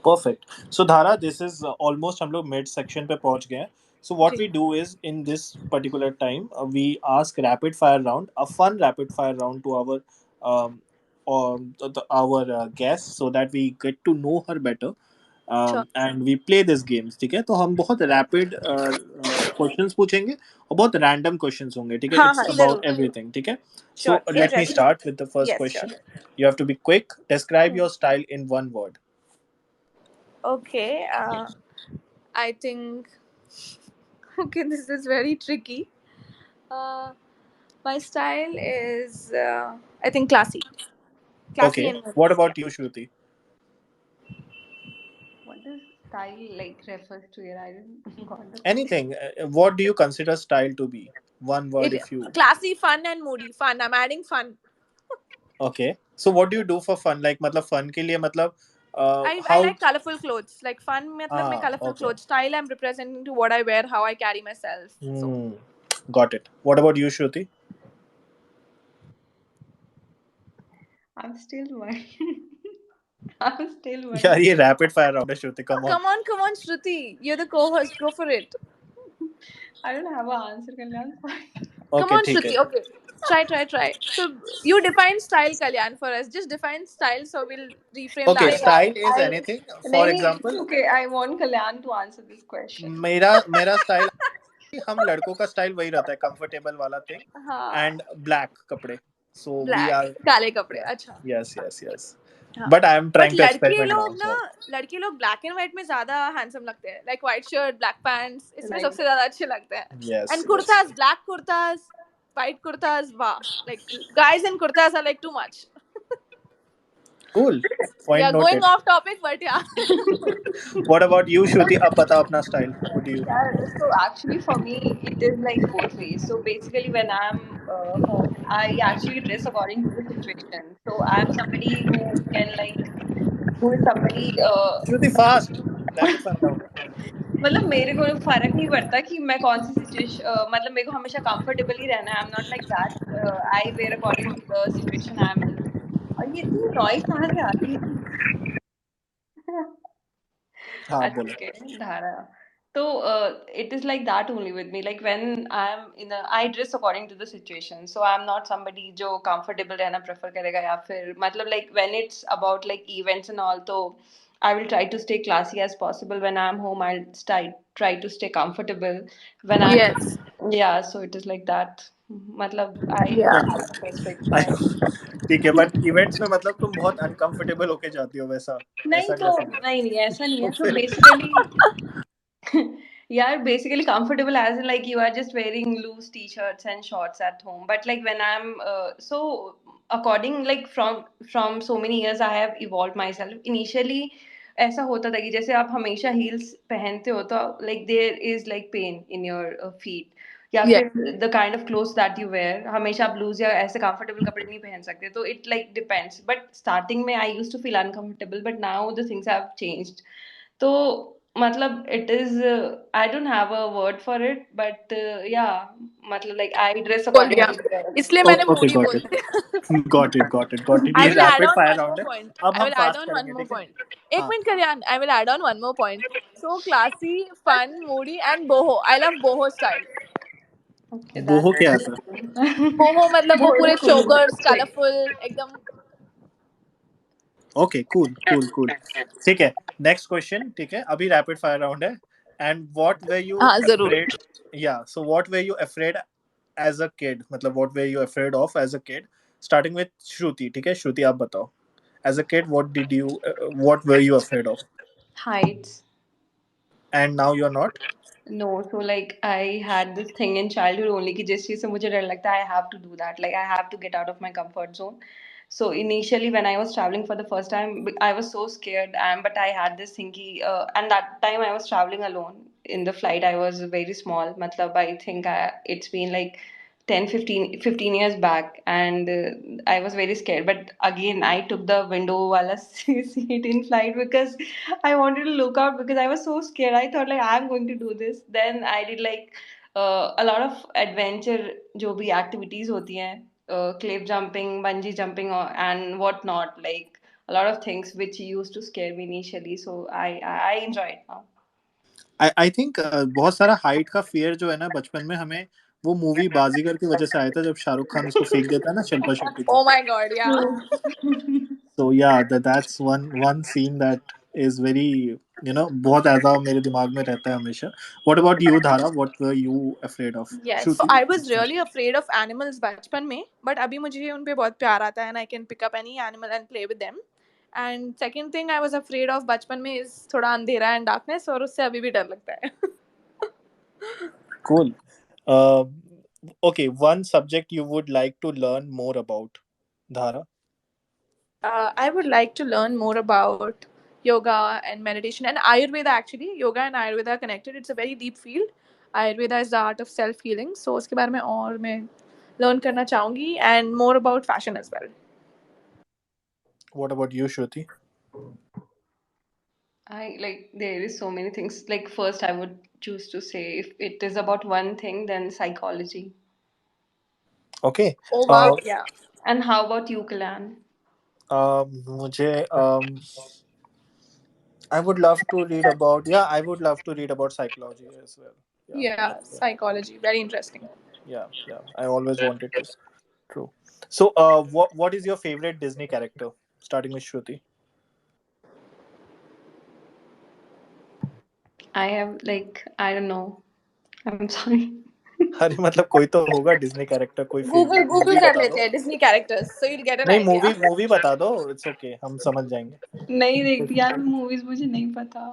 Perfect. So Dhara, this is almost हम लोग mid section पे पहुंच गए हैं. So what ji. we do is in this particular time, we ask rapid fire round, a fun rapid fire round to um, our guests, so that we get to know her better. Sure. And we play this games. ठीक है, तो हम बहुत rapid questions पूछेंगे और बहुत random questions होंगे. ठीक है, हाँ इट्स हाँ अबाउट जरूर. एवरीथिंग. ठीक है. So Sure. Yeah, let me ready. start with the first Yes, sure. question. You have to be quick. Describe Hmm. your style in one word. Okay. I think. Okay, this is very tricky. Uh, my style is, I think, classy Okay. and What modest. Yeah. about you, Shruti? What does style like refers to here? I didn't got the question. Anything. What do you consider style to be? One word, It if you. classy, fun, and moody. Fun. I'm adding fun. Okay. So what do you do for fun? Like, मतलब fun के लिए मतलब I how? like colorful clothes. Like fun, matlab mein Ah, colorful okay. clothes. Style, I'm representing to what I wear, how I carry myself. So Hmm. Got it. What about you, Shruti? I'm still working. I'm still यार working. ये rapid fire round है Shruti, come on. come on, Shruti. You're the co-host. Go for it. I don't have an answer, Kalyan. Sorry. Come okay on, ठीक है. Shruti. Okay. Try. So you define style, Kalyan, for us. Just define style, so we'll reframe the Okay, answer. style is I anything. For नहीं नहीं example, it's okay. I want Kalyan to answer this question. मेरा मेरा style, हम लड़कों का style वही रहता है, कंफर्टेबल वाला थिंग हाँ, एंड ब्लैक कपड़े. सो वी ब्लैक, आर, काले कपड़े, अच्छा. Yes yes yes. हाँ, but I am but trying to experiment now. लड़के लोग ब्लैक एंड व्हाइट में ज्यादा हैंडसम लगते हैं. Like white shirt, black pants, इसमें Like सबसे ज्यादा अच्छे लगते हैं. Yes and yes. Kurtas, black kurtas, white kurtas, wow. Like guys in kurtas are like too much. Cool, point Yeah, going noted. off topic, but yeah. What about you Shruti, अब बता अपना style. What do you? yeah, so actually for me it is like both ways. So basically when I'm home, I actually dress according to the situation. So I'm somebody who can like who is somebody Shruti fast, rapid fire round. मतलब मेरे को फर्क नहीं पड़ता कि मैं कौन सी situation मतलब मेरे को हमेशा कंफर्टेबल ही रहना है. I am not like that. I wear according to the situation I am in. और ये इतनी नॉइस कहाँ से आ रही है? हाँ अच्छा, बोलो. okay, Dhara. So it is like that only with me. Like when I'm in a, I dress according to the situation. So I'm not somebody जो comfortable रहना prefer करेगा या फिर मतलब like when it's about like events and all, तो I will try to stay classy as possible. When I'm home, I'll try to stay comfortable. When I'm Yes. yeah, so it is like that. मतलब I Yeah. don't have a specific I- ठीक है, but events में मतलब तुम बहुत uncomfortable होके जाती हो वैसा, नहीं ऐसा तो कैसे? नहीं नहीं ऐसा नहीं तो है. So फिर basically yeah, basically comfortable as in like you are just wearing loose t-shirts and shorts at home. But like when I'm so according like from so many years I have evolved myself. Initially ऐसा होता था कि जैसे आप हमेशा heels पहनते हो तो like there is like pain in your feet या Yeah. फिर the kind of clothes that you wear हमेशा आप लूज या ऐसे comfortable कपड़े नहीं पहन सकते तो it like depends. But starting में I used to feel uncomfortable but now the things have changed. तो मतलब it is I don't have a word for it but yeah मतलब like I dress बोल according दिया, to the इसलिए मैंने okay, Moody got बोल it. दिया. Got it got it got it. I ये will add rapid on fire one more round है. point. अब I हम will add fast on one करेंगे, more ठीक है? point. एक हाँ. Minute Kalyan, I will add on one more point. So classy, fun, moody, and boho. I love boho style. okay बोहो that's क्या very आता है? cool. बोहो मतलब वो वो पूरे is cool. चोकर्स, कलरफुल एकदम. Okay, cool cool cool. ठीक है, नेक्स्ट क्वेश्चन. ठीक है, अभी रैपिड फायर राउंड है. एंड व्हाट वर यू हाँ जरूर. Afraid, yeah so what were you afraid as a kid, मतलब what were you afraid of as a kid, starting with Shruti. ठीक है श्रुति, आप बताओ. As a kid what did you, what were you afraid of, Heights. And now you are not? No, so like I had this thing in childhood only कि जिस चीज़ से मुझे डर लगता है I have to do that. Like I have to get out of my comfort zone. So initially when I was traveling for the first time, I was so scared. But I had this thing कि and that time I was traveling alone in the flight. I was very small. मतलब I think it's been like 10, 15 years back and I was very scared. But again, I took the window wala seat in flight because I wanted to look out because I was so scared. I thought like I'm going to do this. Then I did like a lot of adventure जो भी activities होती हैं, cliff jumping, bungee jumping, and whatnot. Like a lot of things which used to scare me initially. So I enjoy it now. I think बहुत सारा height का fear जो है ना बचपन में हमें, वो मूवी बाजीगर की वजह से आया था, जब शाहरुख खान उसको फेंक देता है ना शिल्पा शेट्टी को. Oh my god, yeah. True. So yeah, that's one scene that is very, बहुत ऐसा मेरे दिमाग में रहता है हमेशा. What about you, Dhara? What were you afraid of? Yes, so Shruti. I was really afraid of animals बचपन में, but अभी मुझे उन पे बहुत प्यार आता है and I can pick up any animal and play with them. And second thing I was afraid of बचपन में is थोड़ा अंधेरा and darkness, और उससे अभी भी डर लगता है. Cool. Uh, okay, one subject you would like to learn more about, Dhara. I would like to learn more about yoga and meditation and Ayurveda. Actually, yoga and Ayurveda are connected. It's a very deep field. Ayurveda is the art of self healing. So उसके बारे में और मैं learn करना चाहूँगी and more about fashion as well. What about you, Shruti? I like there is so many things. Like first, I would choose to say if it is about one thing, then psychology. Okay. Oh Uh, wow, yeah. And how about you, Kalan? मुझे I would love to read about, yeah, I would love to read about psychology as well. Yeah, Yeah, yeah, psychology. Very interesting. yeah, yeah. I always wanted to. True. So, what is your favorite Disney character? Starting with Shruti. I have like I don't know. I'm sorry. अरे मतलब कोई तो होगा Disney character, कोई Google favourite Google movie कर बता लेते दो. हैं Disney characters so you get an नहीं, आइडिया. मूवी मूवी बता दो, इट्स ओके, हम समझ जाएंगे. नहीं देखती यार मूवीज मुझे नहीं पता.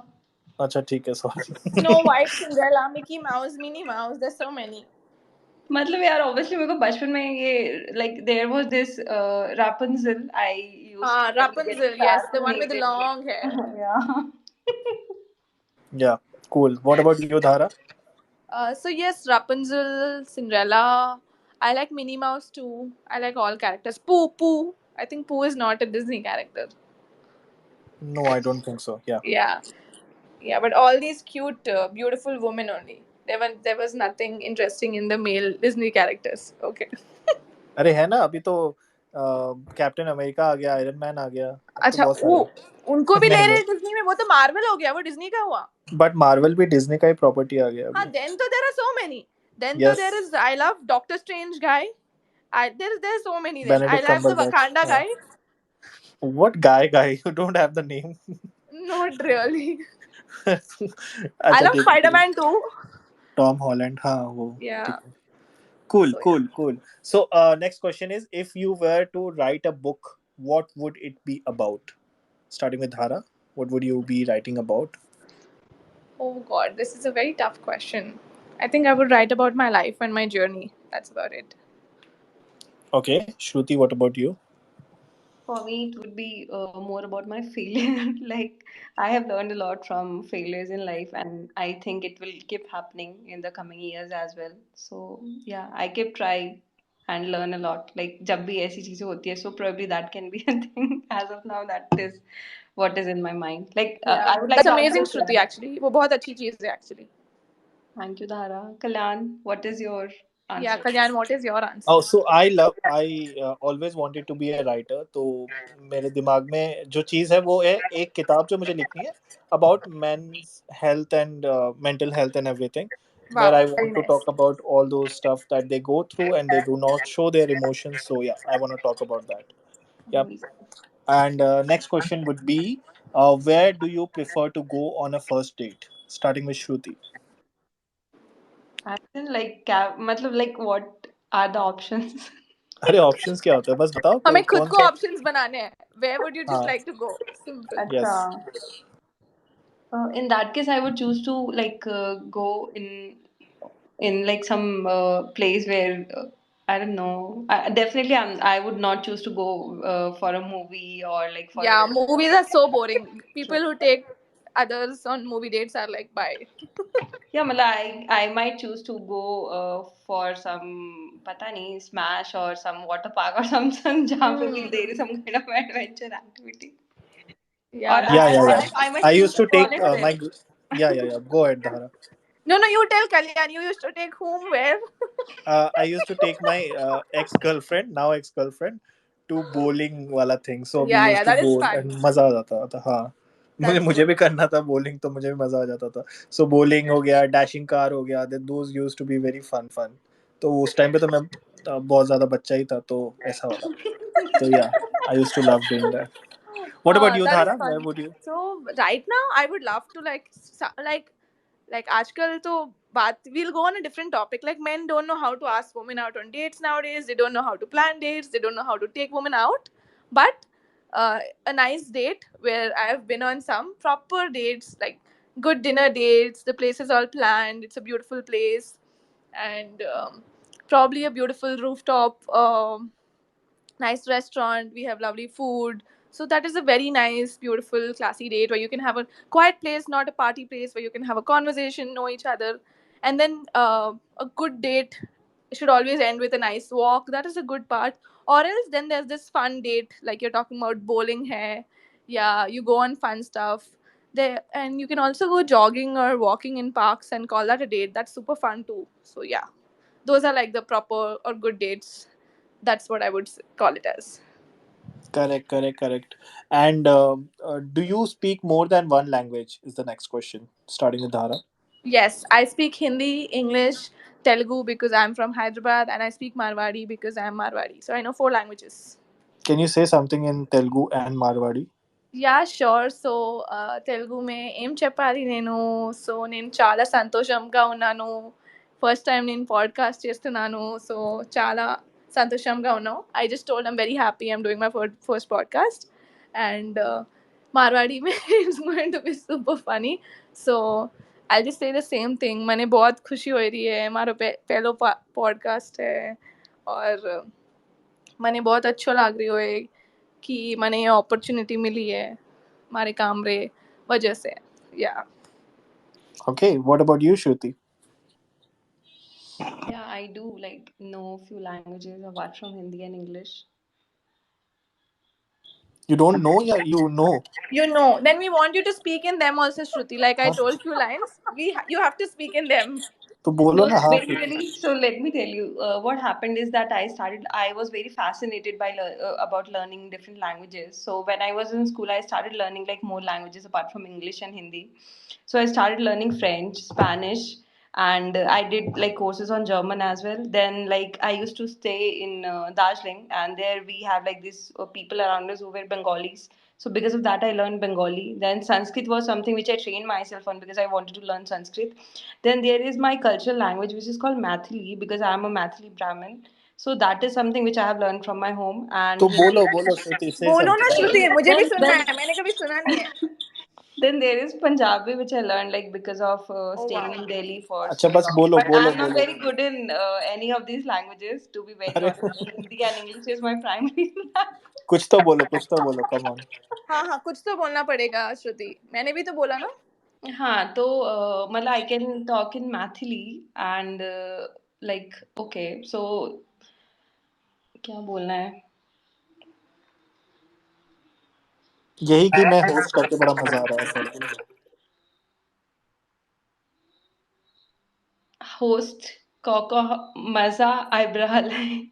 अच्छा ठीक है, Snow sorry. White Cinderella Mickey Mouse Minnie Mouse there so many. मतलब यार ऑब्वियसली मेरे को बचपन में ये like there was this Rapunzel I used हाँ to like get Rapunzel, yes, the one with the fascinated long hair. with. Yeah. या, cool. What about you, धारा? So yes, Rapunzel, Cinderella. I like Minnie Mouse too. I like all characters. Pooh. I think Pooh is not a Disney character. No, I don't think so. Yeah. Yeah, yeah, but all these cute, beautiful women only. There was nothing interesting in the male Disney characters. Okay. अरे है ना, अभी तो captain America आ गया, iron man आ गया, अब तो अच्छा बहुत वो सारे. उनको भी ले नहीं रहे नहीं, हैं डिज्नी में. वो तो मार्वल हो गया, वो डिज्नी का हुआ. बट मार्वल भी डिज्नी का ही प्रॉपर्टी आ गया हाँ, अभी. then तो there are so many. Then तो yes. there is I love Doctor Strange guy. There's so many. Then I Benedict love the Cumberbatch. Wakanda हाँ. guy. What guy you don't have the name. Not really. I अच्छा love ठीक है, ठीक है. Spider-Man too. Tom Holland, हाँ वो. Yeah. ठीक है. Cool, So yeah. cool, cool. So, next question is, if you were to write a book, what would it be about? Starting with Dhara, what would you be writing about? Oh God, this is a very tough question. I think I would write about my life and my journey. That's about it. Okay, Shruti, what about you? For me, it would be more about my failure. Like, I have learned a lot from failures in life, and I think it will keep happening in the coming years as well. So, yeah, I keep try and learn a lot. Like, जब भी ऐसी चीजें होती है, so probably that can be a thing. As of now, that is what is in my mind. Like, Yeah, I would that's like to ask amazing, you, Shruti. Kalyan. Actually, वो बहुत अच्छी चीज है actually. Thank you, Dhara. Kalyan, what is your Yeah, answer? Kalyan, what is your answer? Oh, so I always wanted to be a writer. तो मेरे दिमाग में जो चीज़ है वो है एक किताब जो मुझे लिखनी है about men's health and mental health and everything, where Wow, I very want to nice. talk about all those stuff that they go through and they do not show their emotions. So yeah, I want to talk about that. Yep. And next question would be, where do you prefer to go on a first date? Starting with Shruti. I think like, मतलब like what are the options? अरे options क्या होते हैं, बस बताओ हमें खुद कौन को सा. options बनाने हैं. Where would you just हाँ. like to go? Simple. Yes. अच्छा. In that case, I would choose to like go in like some place where I don't know. Definitely, I would not choose to go for a movie or like for Yeah, a movies are so boring. show. People who take others on movie dates are like, bye. Yeah, मतलब I might choose to go for some पता नहीं smash or some water park or some जहाँ पे भी there is some kind of adventure activity. Or Yeah, Yeah, that's yeah, yeah. I might I choose used to to call take it there. yeah, yeah, yeah. Go ahead, Dhara. no. You tell Kalyan. You used to take whom where? I used to take my ex girlfriend, now ex girlfriend, to bowling वाला thing. So we Yeah, used yeah, to that is bowl fun. and मजा आ जाता था. हाँ. मुझे That's मुझे true. भी करना था bowling, तो मुझे भी मजा आ जाता था. So bowling हो गया, dashing car हो गया. Then those used to be very fun. तो उस टाइम पे तो मैं बहुत ज्यादा बच्चा ही था, तो ऐसा वाला. तो yeah, I used to love doing that. What about you, That is Dhara? fun. Where would you? So right now, I would love to like आजकल तो बात we'll go on a different topic. Like men don't know how to ask women out on dates nowadays. They don't know how to plan dates. They don't know how to take women out. But a nice date where I have been on some proper dates, like good dinner dates. The place is all planned. It's a beautiful place, and probably a beautiful rooftop. Nice restaurant, we have lovely food. So that is a very nice, beautiful, classy date where you can have a quiet place, not a party place, where you can have a conversation, know each other. And then a good date should always end with a nice walk. That is a good part. Or else then there's this fun date, like you're talking about bowling hair. Yeah, you go on fun stuff. There, and you can also go jogging or walking in parks and call that a date. That's super fun too. So yeah, those are like the proper or good dates. That's what I would call it as. Correct. And do you speak more than one language? Is the next question. Starting with Dhara. Yes, I speak Hindi, English, Telugu because I'm from Hyderabad, and I speak Marwadi because I'm Marwadi. So I know four languages. Can you say something in Telugu and Marwadi? Yeah sure. So Telugu మే ఏం చెప్పాలి నేను. So నేను చాలా సంతోషంగా ఉన్నాను. First time నేను podcast చేస్తున్నాను. సో చాలా సంతోషంగా ఉన్నాను. I just told I'm very happy I'm doing my first podcast. And Marwadi में it's going to be super funny. So I just say the same thing. मैंने बहुत खुशी हो रही है. हमारा पहलो पॉडकास्ट है. और મને बहुत अच्छो लग रही है कि મને ये अपॉर्चुनिटी मिली है हमारे काम रे वजह से. या Okay, what about you, Shruti? Yeah, I do like know few languages apart from Hindi and English. You don't know? Yeah, you know. you know, then we want you to speak in them also, Shruti. Like I हाँ, told few lines, you have to speak in them. तो बोलो No, ना so हाँ फिर. basically, so let me tell you, what happened is that I was very fascinated by about learning different languages. So when I was in school, I started learning like more languages apart from English and Hindi. So I started learning French, Spanish, and I did like courses on German as well. Then like I used to stay in Darjeeling, and there we have like these people around us who were Bengalis. So because of that, I learned Bengali. Then Sanskrit was something which I trained myself on because I wanted to learn Sanskrit. Then there is my cultural language, which is called Mathili, because I am a Mathili Brahmin. So that is something which I have learned from my home. And तो Hindi. बोलो बोलो श्रुति, say बोलो ना something. श्रुति, मुझे भी then सुनना then है, मैंने कभी सुना नहीं है. then there is Punjabi, which I learned like because of Oh staying wow. in Delhi for अच्छा so बस long. बोलो But बोलो I'm not बोलो. very good in any of these languages, to be very अरे honest. Hindi and English is my primary language. कुछ तो बोलो, come on. हाँ हाँ, कुछ तो बोलना पड़ेगा श्रुति, मैंने भी तो बोला ना. हाँ तो मतलब I can talk in Mathili and like okay so क्या बोलना है. यही कि मैं होस्ट करके बड़ा मजा आ रहा है ऐसा बोलो. Host Koko Maza Ibrahim.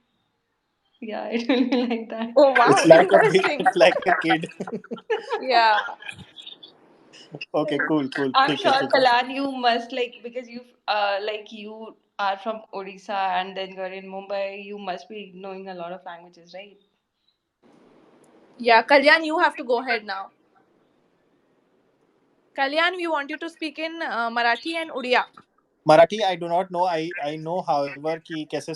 Yeah, it will be like that. Oh wow, interesting. It's like a kid. Yeah. Okay, cool, I'm ठीक है sure ठीक है. Kalan, you must like because you like you are from Odisha and then you're in Mumbai, you must be knowing a lot of languages, right? Yeah, Kalyan, you have to go ahead now. Kalyan, we want you to speak in Marathi and Odia. Marathi I do not no. I know however कि कैसे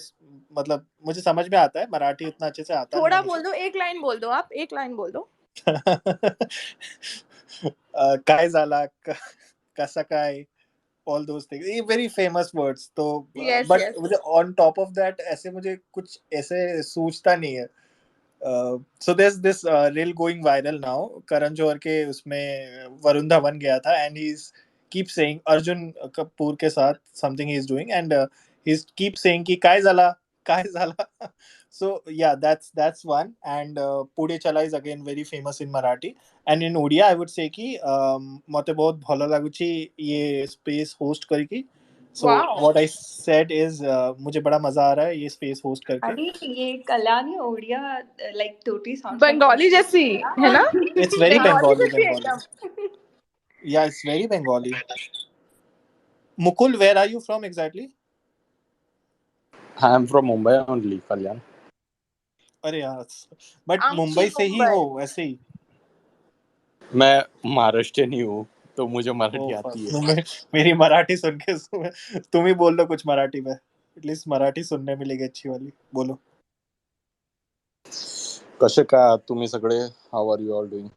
मतलब मुझे समझ में आता है. मराठी उतना अच्छे से आता नहीं है थोड़ा मुझे. बोल दो, एक लाइन बोल दो, आप एक लाइन बोल दो. काय झाला कसा काय all those things, ये very famous words. तो Yes, but yes. मुझे on top of that ऐसे मुझे कुछ ऐसे सूझता नहीं है. So there's this reel going viral now. Karan Johar के उसमें वरुण धवन गया था and he's keep saying Arjun Kapoor के साथ something he's doing and he's keep saying कि काय झाला. So yeah, that's one. And पुढे चला is again very famous in Marathi. And in Odia I would say कि मते बहुत ଭଲ ଲାଗୁଛି ये space host करके. So Wow. what I said is मुझे बड़ा मजा आ रहा है ये space host करके. अरे ये Kalan या Odia like totally sounds like Bengali जैसी है ना. It's very बंगाली Bengali, जैसी Bengali. एकदम. Yeah, it's very Bengali. Mukul, where are you from exactly? I am from Mumbai only, Kalyan. अरे यार, बट आमची मुंबई से ही हो मुंबई. ऐसे ही. मैं महाराष्ट्रियन ही हूँ तो मुझे ओ मराठी फक, आती है. मेरी मराठी सुन के तुम ही बोल लो कुछ मराठी में. एटलीस्ट मराठी सुनने मिलेगी अच्छी वाली. बोलो. कसे काय तुम्ही सगळे? How are you all doing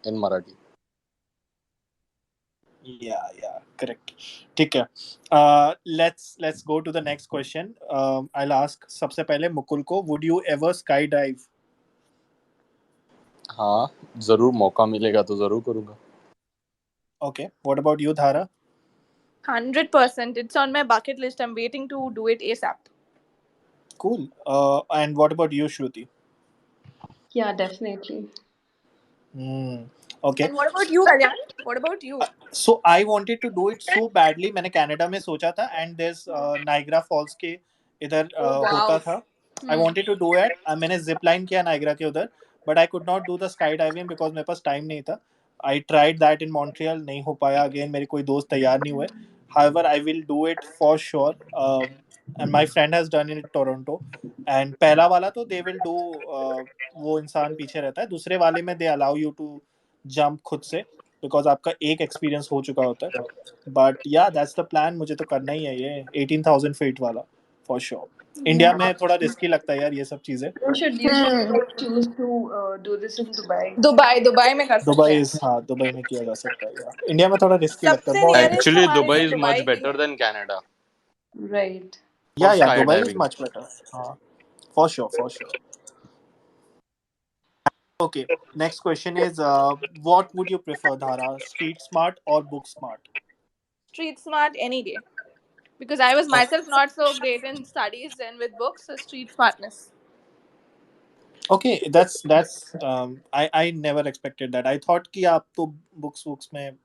in Marathi? Yeah, correct. ठीक है. Let's go to the next question. I'll ask सबसे पहले मुकुल को, would you ever skydive? हाँ, जरूर मौका मिलेगा तो जरूर करूंगा. Okay. What about you, Dhara? 100%. It's on my bucket list. I'm waiting to do it ASAP. Cool. And what about you, Shruti? Yeah, definitely. Okay. And what about you, Kalyan? What about you? So I wanted to do it so badly. मैंने Canada में सोचा था and there's Niagara Falls के इधर Oh होता wow. था. I wanted to do it. मैंने zip line किया नाइग्रा के उधर, but I could not do the skydiving because मेरे पास टाइम नहीं था. I tried that in Montreal, नहीं हो पाया. Again मेरे कोई दोस्त तैयार नहीं हुए. However, I will do it for sure. And my friend has done it in Toronto. And पहला वाला तो they will do वो इंसान पीछे रहता है. दूसरे वाले में they allow you to jump खुद से because आपका एक एक्सपीरियंस हो चुका होता है. But yeah, that's the plan. मुझे तो करना ही है ये 18,000 feet वाला for sure. India Yeah. में थोड़ा रिस्की लगता है यार ये सब चीजें. You should like choose to do this in Dubai. Dubai Dubai में कर सकते दुबई हैं. इज हाँ दुबई में किया जा सकता है यार. इंडिया में थोड़ा रिस्की लगता है सबसे बहुत. नियरेस्ट Actually, हमारे लिए Dubai is Dubai much he better है. than Canada Right. for Yeah, Dubai is skydiving. much better. For sure, for sure. Okay, next question is what would you prefer, Dhara? Street smart or book smart? Street smart any day. Because I was Oh, myself not so great in studies and with books, so street smartness. okay, I never expected that. I thought कि आप तो books में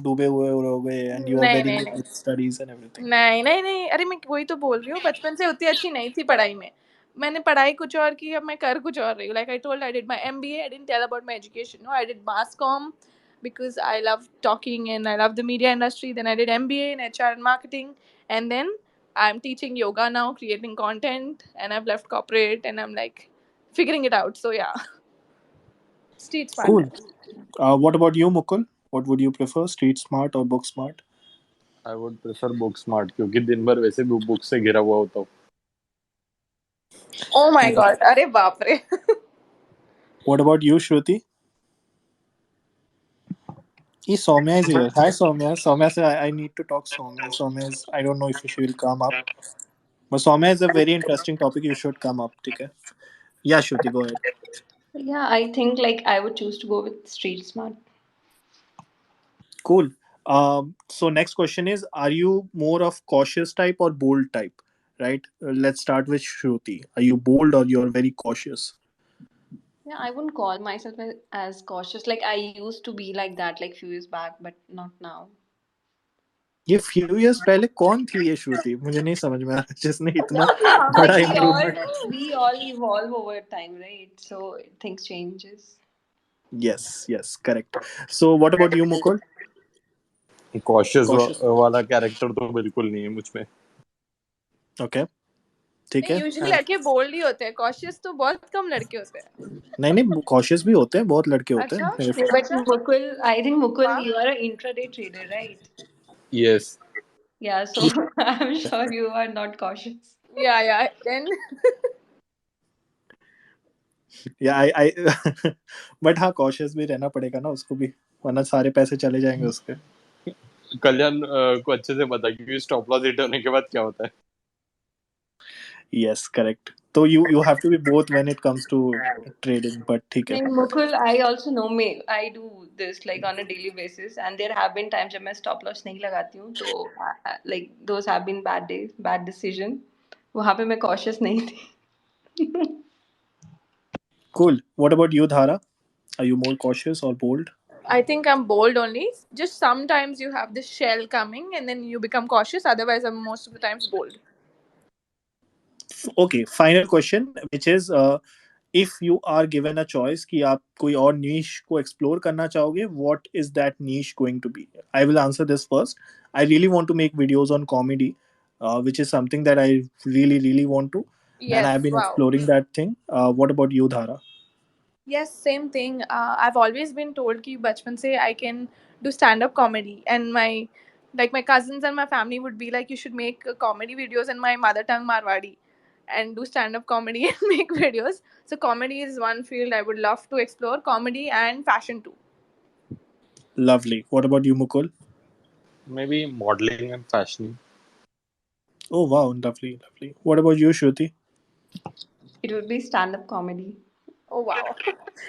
डूबे हुए रहोगे and you are नहीं very नहीं good नहीं. with studies and everything. नहीं नहीं नहीं, अरे मैं वही तो बोल रही हूँ, बचपन से उतनी अच्छी नहीं थी पढ़ाई में. मैंने पढ़ाई कुछ और की, अब मैं कर कुछ और रही हूँ. Like I told, I did my MBA. I didn't tell about my education. No, I did mass comm because I love talking and I love the media industry. Then I did MBA in HR and marketing, and then I'm teaching yoga now, creating content, and I've left corporate and I'm like figuring it out. So yeah, street Cool. smartness. What about you, Mukul? What would you prefer, street smart or book smart? I would prefer book smart क्योंकि दिन भर वैसे भी book से घिरा हुआ होता हूँ. Oh my Nice. god, अरे बाप रे. What about you, Shruti? Soumya is here. Hi, Soumya. Soumya, sir, I need to talk Soumya. Soumya is, I don't know if she will come up. But Soumya is a very interesting topic. You should come up. Okay. Yeah, Shruti, go ahead. Yeah, I think like I would choose to go with street smart. Cool. So next question is, are you more of cautious type or bold type? Right. Let's start with Shruti. Are you bold or you're very cautious? Yeah, I wouldn't call myself as cautious. Like I used to be like that like few years back, but not now. ये few years पहले कौन थी ये श्रुति? मुझे नहीं समझ में आ रहा जिसने इतना Like बड़ा improvement. we all evolve over time, right? So things changes. Yes, yes, correct. So what about you, Mukul? Cautious Cautious. वाला कैरेक्टर तो बिल्कुल नहीं है मुझ में. Okay. ठीक नहीं, है. यूजुअली लड़के बोल्ड ही होते हैं, कॉशियस तो बहुत कम लड़के होते हैं. नहीं नहीं cautious भी होते हैं, बहुत लड़के होते हैं अच्छा. मेरे Okay, but Mukul, I think Mukul, वाह. you are an intraday trader, right? Yes. Yeah, so friend. I'm sure you are not cautious. या देन. या आई बट हाँ cautious भी रहना पड़ेगा ना उसको भी, वरना सारे पैसे चले जाएंगे उसके. कल्याण को अच्छे से पता है क्योंकि स्टॉप लॉस हिट होने के बाद क्या होता है. Yes, correct. So you have to be both when it comes to trading, but ठीक है. Like Mukul, I also know me. I do this like on a daily basis, and there have been times जब मैं stop loss नहीं लगाती हूँ, तो like those have been bad days, bad decision. वहाँ पे मैं cautious नहीं थी. Cool. What about you, Dhara? Are you more cautious or bold? I think I'm bold only. Just sometimes you have this shell coming and then you become cautious. Otherwise, I'm most of the times bold. Okay, final question, which is if you are given a choice कि आप कोई और niche को explore करना चाहोगे, what is that niche going to be? I will answer this first. I really want to make videos on comedy, which is something that I really want to, and Yes, I've been wow. exploring that thing. What about you, Dhara? Yes, same thing. I've always been told कि बचपन से I can do stand-up comedy, and my cousins and my family would be like, you should make comedy videos in my mother tongue Marwadi, and do stand-up comedy and make videos. So comedy is one field I would love to explore. Comedy and fashion too. Lovely. What about you, Mukul? Maybe modeling and fashioning. Oh wow, lovely. What about you, Shruti? It would be stand-up comedy. Oh wow.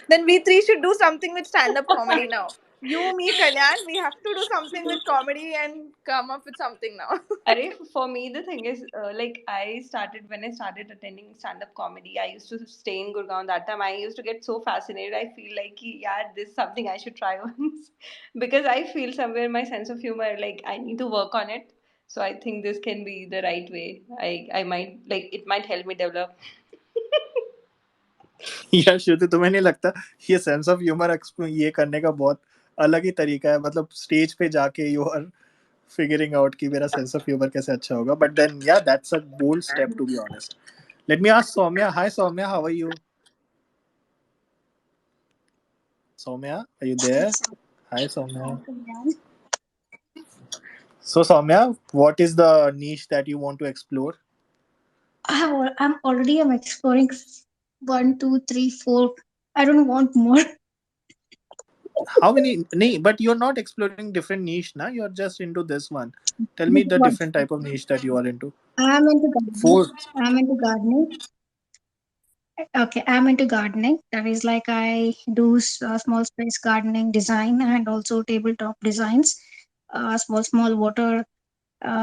Then we three should do something with stand-up comedy now. You, me, Kalyan, we have to do something with comedy and come up with something now. Arey, for me, the thing is, like, when I started attending stand-up comedy, I used to stay in Gurgaon that time. I used to get so fascinated. I feel like, yeah, this is something I should try once. Because I feel somewhere my sense of humor, like, I need to work on it. So I think this can be the right way. I might, like, it might help me develop. यार श्रुति, तुम्हें नहीं लगता ये sense of humour ये करने का बहुत अलग ही तरीका है? मतलब स्टेज पे जाके यू आर figuring out कि मेरा sense of humor कैसे अच्छा होगा. But then yeah, that's a bold step to be honest. Let me ask Soumya. Hi Soumya, how are you? Soumya, are you there? Hi Soumya. So Soumya, what is the niche that you want to explore? I'm exploring one, two, three, four. I don't want more. How many? Nee, but you're not exploring different niche, na? You're just into this one. Tell me This the one. different type of niche that you are into. I'm into gardening. Four. I'm into gardening. Okay, I'm into gardening. That is like I do small space gardening design and also tabletop designs, small water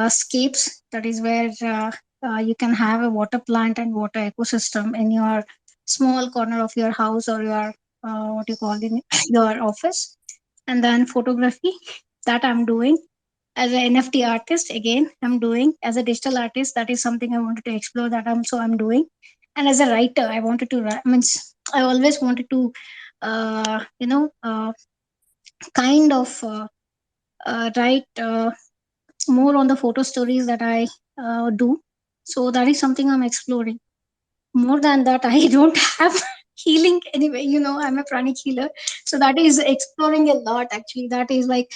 scapes. That is where you can have a water plant and water ecosystem in your small corner of your house or your what you call in your office. And then photography that I'm doing as an NFT artist. Again, I'm doing as a digital artist. That is something I wanted to explore. I'm doing. And as a writer, I wanted to write. Means I always wanted to, kind of write more on the photo stories that I do. So that is something I'm exploring. More than that, I don't have healing anyway. I'm a pranic healer, so that is exploring a lot. Actually, that is like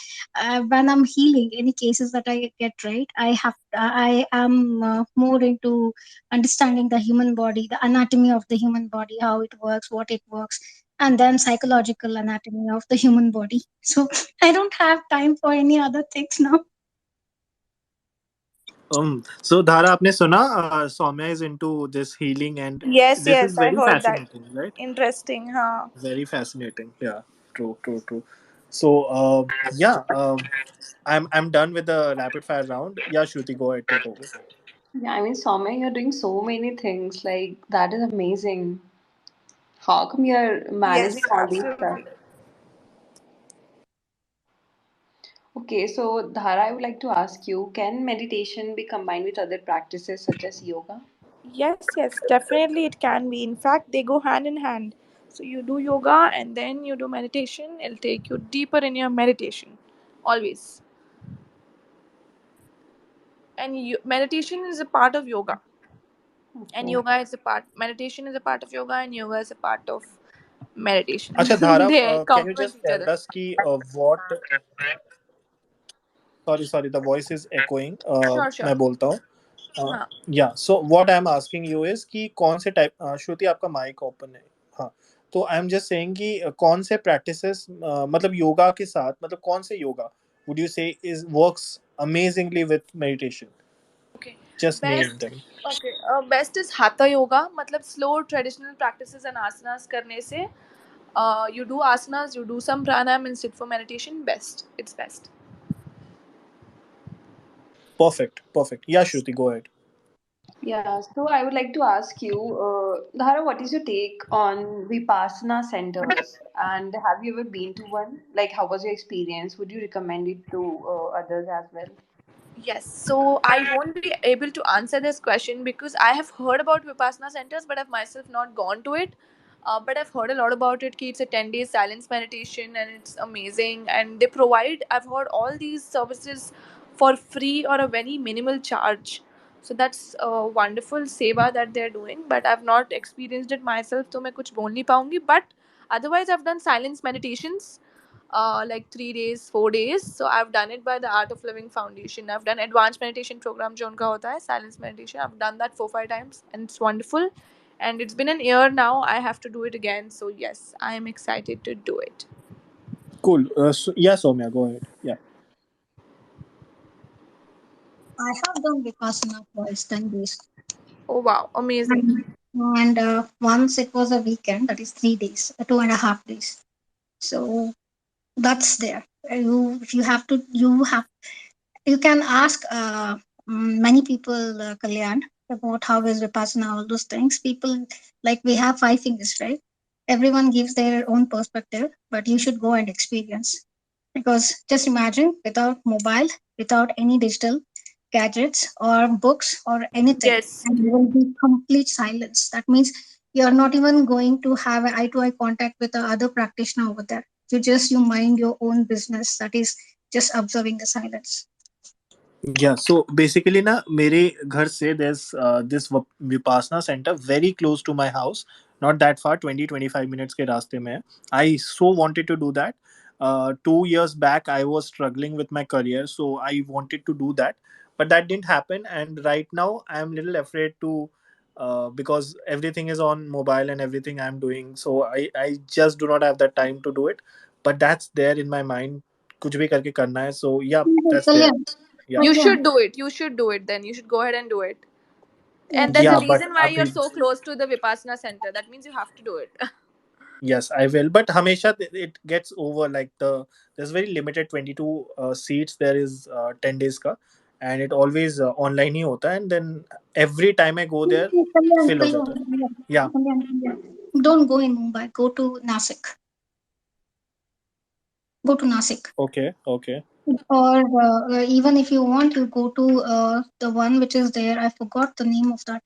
when I'm healing any cases that I get, right, I am more into understanding the human body, the anatomy of the human body, how it works, what it works, and then psychological anatomy of the human body. So I don't have time for any other things now. So Dhara, आपने सुना? Soumya is into this healing, and Yes, this is yes, I very heard that. fascinating, right? Interesting, huh? Very fascinating. Yeah, true, true, true. So, yeah, I'm done with the rapid fire round. Yeah, Shruti, go ahead, take over. Yeah, I mean, Soumya, you're doing so many things. Like, that is amazing. How come you're managing Yes, all these stuff? absolutely. Okay, so Dhara, I would like to ask you, can meditation be combined with other practices such as yoga? Yes, yes, definitely it can be. In fact, they go hand in hand. So you do yoga and then you do meditation. It'll take you deeper in your meditation. Always. And meditation is a part of yoga. And Okay. yoga is a part. Meditation is a part of yoga, and yoga is a part of meditation. अच्छा Dhara, They can you complement just each tell other. us कि what? Sorry, the voice is echoing. Sure, sure. मैं बोलता हूँ. हाँ. या so what I am asking you is कि कौन से टाइप, श्रुति आपका माइक ओपन है? हाँ. तो आई एम जस्ट सेइंग कि कौन से प्रैक्टिसेस, मतलब योगा के साथ, मतलब कौन से योगा वुड यू से is works amazingly with meditation? Okay. Just name Best. Them. Okay. Best is hatha yoga. मतलब slow traditional practices and asanas करने से you do asanas, you do some pranayam and sit for meditation. Best. It's best. Perfect. Yeah, Shruti, go ahead. Yeah, so I would like to ask you, Dhara, what is your take on Vipassana centers? And have you ever been to one? Like, how was your experience? Would you recommend it to others as well? Yes, so I won't be able to answer this question because I have heard about Vipassana centers, but I've myself not gone to it. But I've heard a lot about it. Ki it's a 10 day silence meditation and it's amazing. And they provide, I've heard all these services for free or a very minimal charge. So that's a wonderful seva that they're doing. But I've not experienced it myself, so मैं कुछ बोल नहीं पाऊंगी. But otherwise, I've done silence meditations like 3 days, 4 days. So I've done it by the Art of Living Foundation. I've done advanced meditation program जो उनका होता है silence meditation. I've done that 4 5 times and it's wonderful. And it's been an year now. I have to do it again. So yes, I am excited to do it. Cool. Yeah, Soumya, go ahead. Yeah. I have done Vipassana twice, 10 days. Oh wow, amazing. And once it was a weekend, that is 3 days, 2.5 days. So that's there. You have to you can ask many people, Kalyan, about how is Vipassana, all those things. People, like, we have 5 fingers, right? Everyone gives their own perspective, but you should go and experience. Because just imagine, without mobile, without any digital gadgets or books or anything, Yes. and there will be complete silence. That means you're not even going to have an eye to eye contact with the other practitioner over there. You mind your own business. That is just observing the silence. Yeah, so basically ना मेरे घर से there's this Vipassana center very close to my house, not that far, 20-25 minutes के रास्ते में है. I so wanted to do that. 2 years back I was struggling with my career, so I wanted to do that, but that didn't happen. And right now I'm little afraid to, because everything is on mobile and everything I'm doing, so I just do not have that time to do it. But that's there in my mind, कुछ भी करके करना है. So yeah, that's there. Kalyan, Yeah. You Kalyan, should do it. You should do it then. You should go ahead and do it. And there's yes. a Yeah, but reason why you're abhi, so close to the Vipassana center. That means you have to do it. yes, I will. But Hamesha it gets over, like there's very limited 22 seats. There is 10 days ka, and it always online ही होता है. And then every time I go there, Kalyan, fill हो Kalyan, जाता है. Kalyan, Yeah. Kalyan, Kalyan. Don't go in Mumbai. Go to Nasik. Go to Nasik. Okay. Okay. Or even if you want, you go to the one which is there. I forgot the name of that.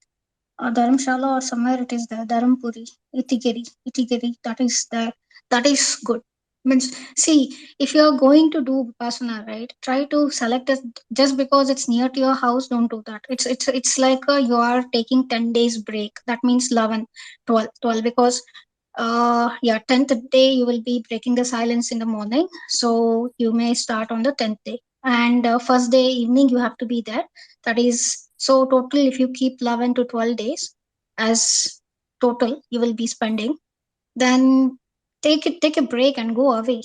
Dharamshala or somewhere it is there. Dharampuri, Itigiri. That is there. That is good. Means, see, if you are going to do Vipassana, right, try to select it just because it's near to your house. Don't do that. It's like you are taking 10 days break. That means 11, 12, 12 because yeah, 10th day you will be breaking the silence in the morning, so you may start on the 10th day, and first day evening you have to be there. That is, so total if you keep 11 to 12 days as total you will be spending, then take a break and go away,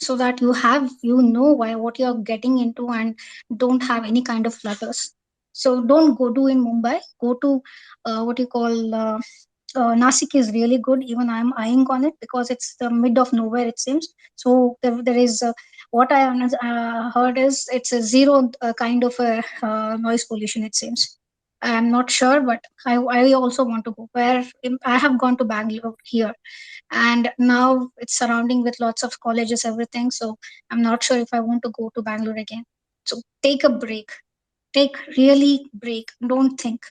so that you know why what you're getting into and don't have any kind of flutters. So don't go do in Mumbai. Go to what you call Nasik is really good. Even I'm eyeing on it because it's the mid of nowhere, it seems. So there is what I heard is it's a zero kind of a noise pollution, it seems. I'm not sure, but I also want to go. Where I have gone to Bangalore here, and now it's surrounding with lots of colleges, everything. So I'm not sure if I want to go to Bangalore again. So take a break, take really break, don't think,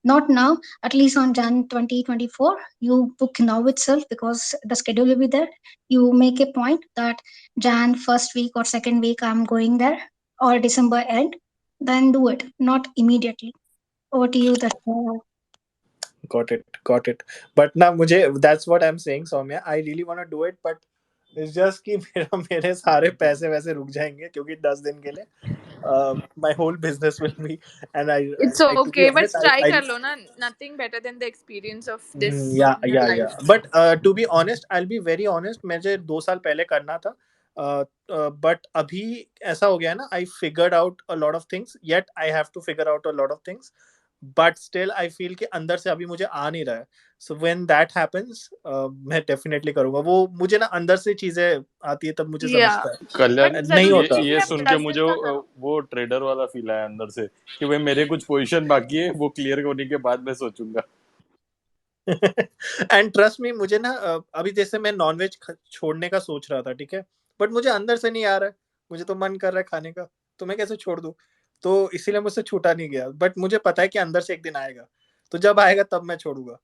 not now, at least on Jan 2024 you book now itself because the schedule will be there. You make a point that Jan first week or second week I'm going there, or December end, then do it, not immediately. Over to you, the Got it. Got it. But now मुझे, that's what I'm saying, Soumya. I really want to do it, but it's just कि मेरे सारे पैसे वैसे रुक जाएंगे क्योंकि 10 दिन के लिए my whole business will be, and It's I to be okay, but honest, try I kar lo na. Nothing better than the experience of this yeah, in your yeah, yeah. life. But to be honest, I'll be very honest, मुझे 2 साल पहले करना था. But अभी ऐसा हो गया है ना, I figured out a lot of things, yet I have to figure out a lot of things, but still I feel कि अंदर से अभी मुझे आ नहीं रहा है. So when that happens, मैं definitely करूँगा. वो मुझे ना अंदर से चीजें आती है तब मुझे Yeah. समझता है. But कल्याण, नहीं जरूरी होता. नहीं ये कि आप सुन के 10 दिन मुझे का करो. वो ट्रेडर वाला फील आया अंदर से कि भाई मेरे कुछ पोजीशन बाकी है, वो क्लियर होने के बाद मैं सोचूंगा. एंड ट्रस्ट मी, मुझे ना अभी जैसे मैं नॉनवेज छोड़ने का सोच रहा था, ठीक है, बट मुझे अंदर से नहीं आ रहा है. मुझे तो मन कर रहा है खाने का, तो मैं कैसे छोड़ दूं? तो इसीलिए मुझसे छूटा नहीं गया, बट मुझे पता है कि अंदर से एक दिन आएगा. तो जब आएगा तब मैं छोड़ूंगा.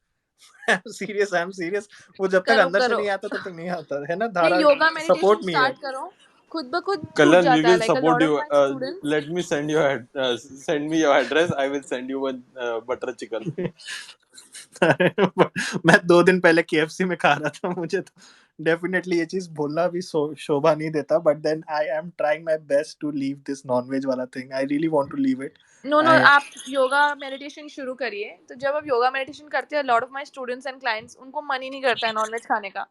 I am serious. वो जब तक करो अंदर से करो. नहीं आता तब तक नहीं आता है ना. नहीं, धारा, योगा मेडिटेशन सपोर्ट मी है. स्टार्ट करो. खुद ब खुद छूट कल्याण, वी जाता है. Will like a support lot you. Of my students. Let me send me your address. I will send you one butter chicken. मैं 2 दिन पहले केएफसी में खा रहा था. मुझे तो डेफिनेटली ये चीज बोलना भी शोभा नहीं देता, but then I am trying my best to leave this nonveg वाला thing. I really want to leave it. No no, I आप योगा मेडिटेशन शुरू करिए. तो जब आप योगा मेडिटेशन करते हैं, lot of my students and clients, उनको मन ही नहीं करता है नॉनवेज खाने का.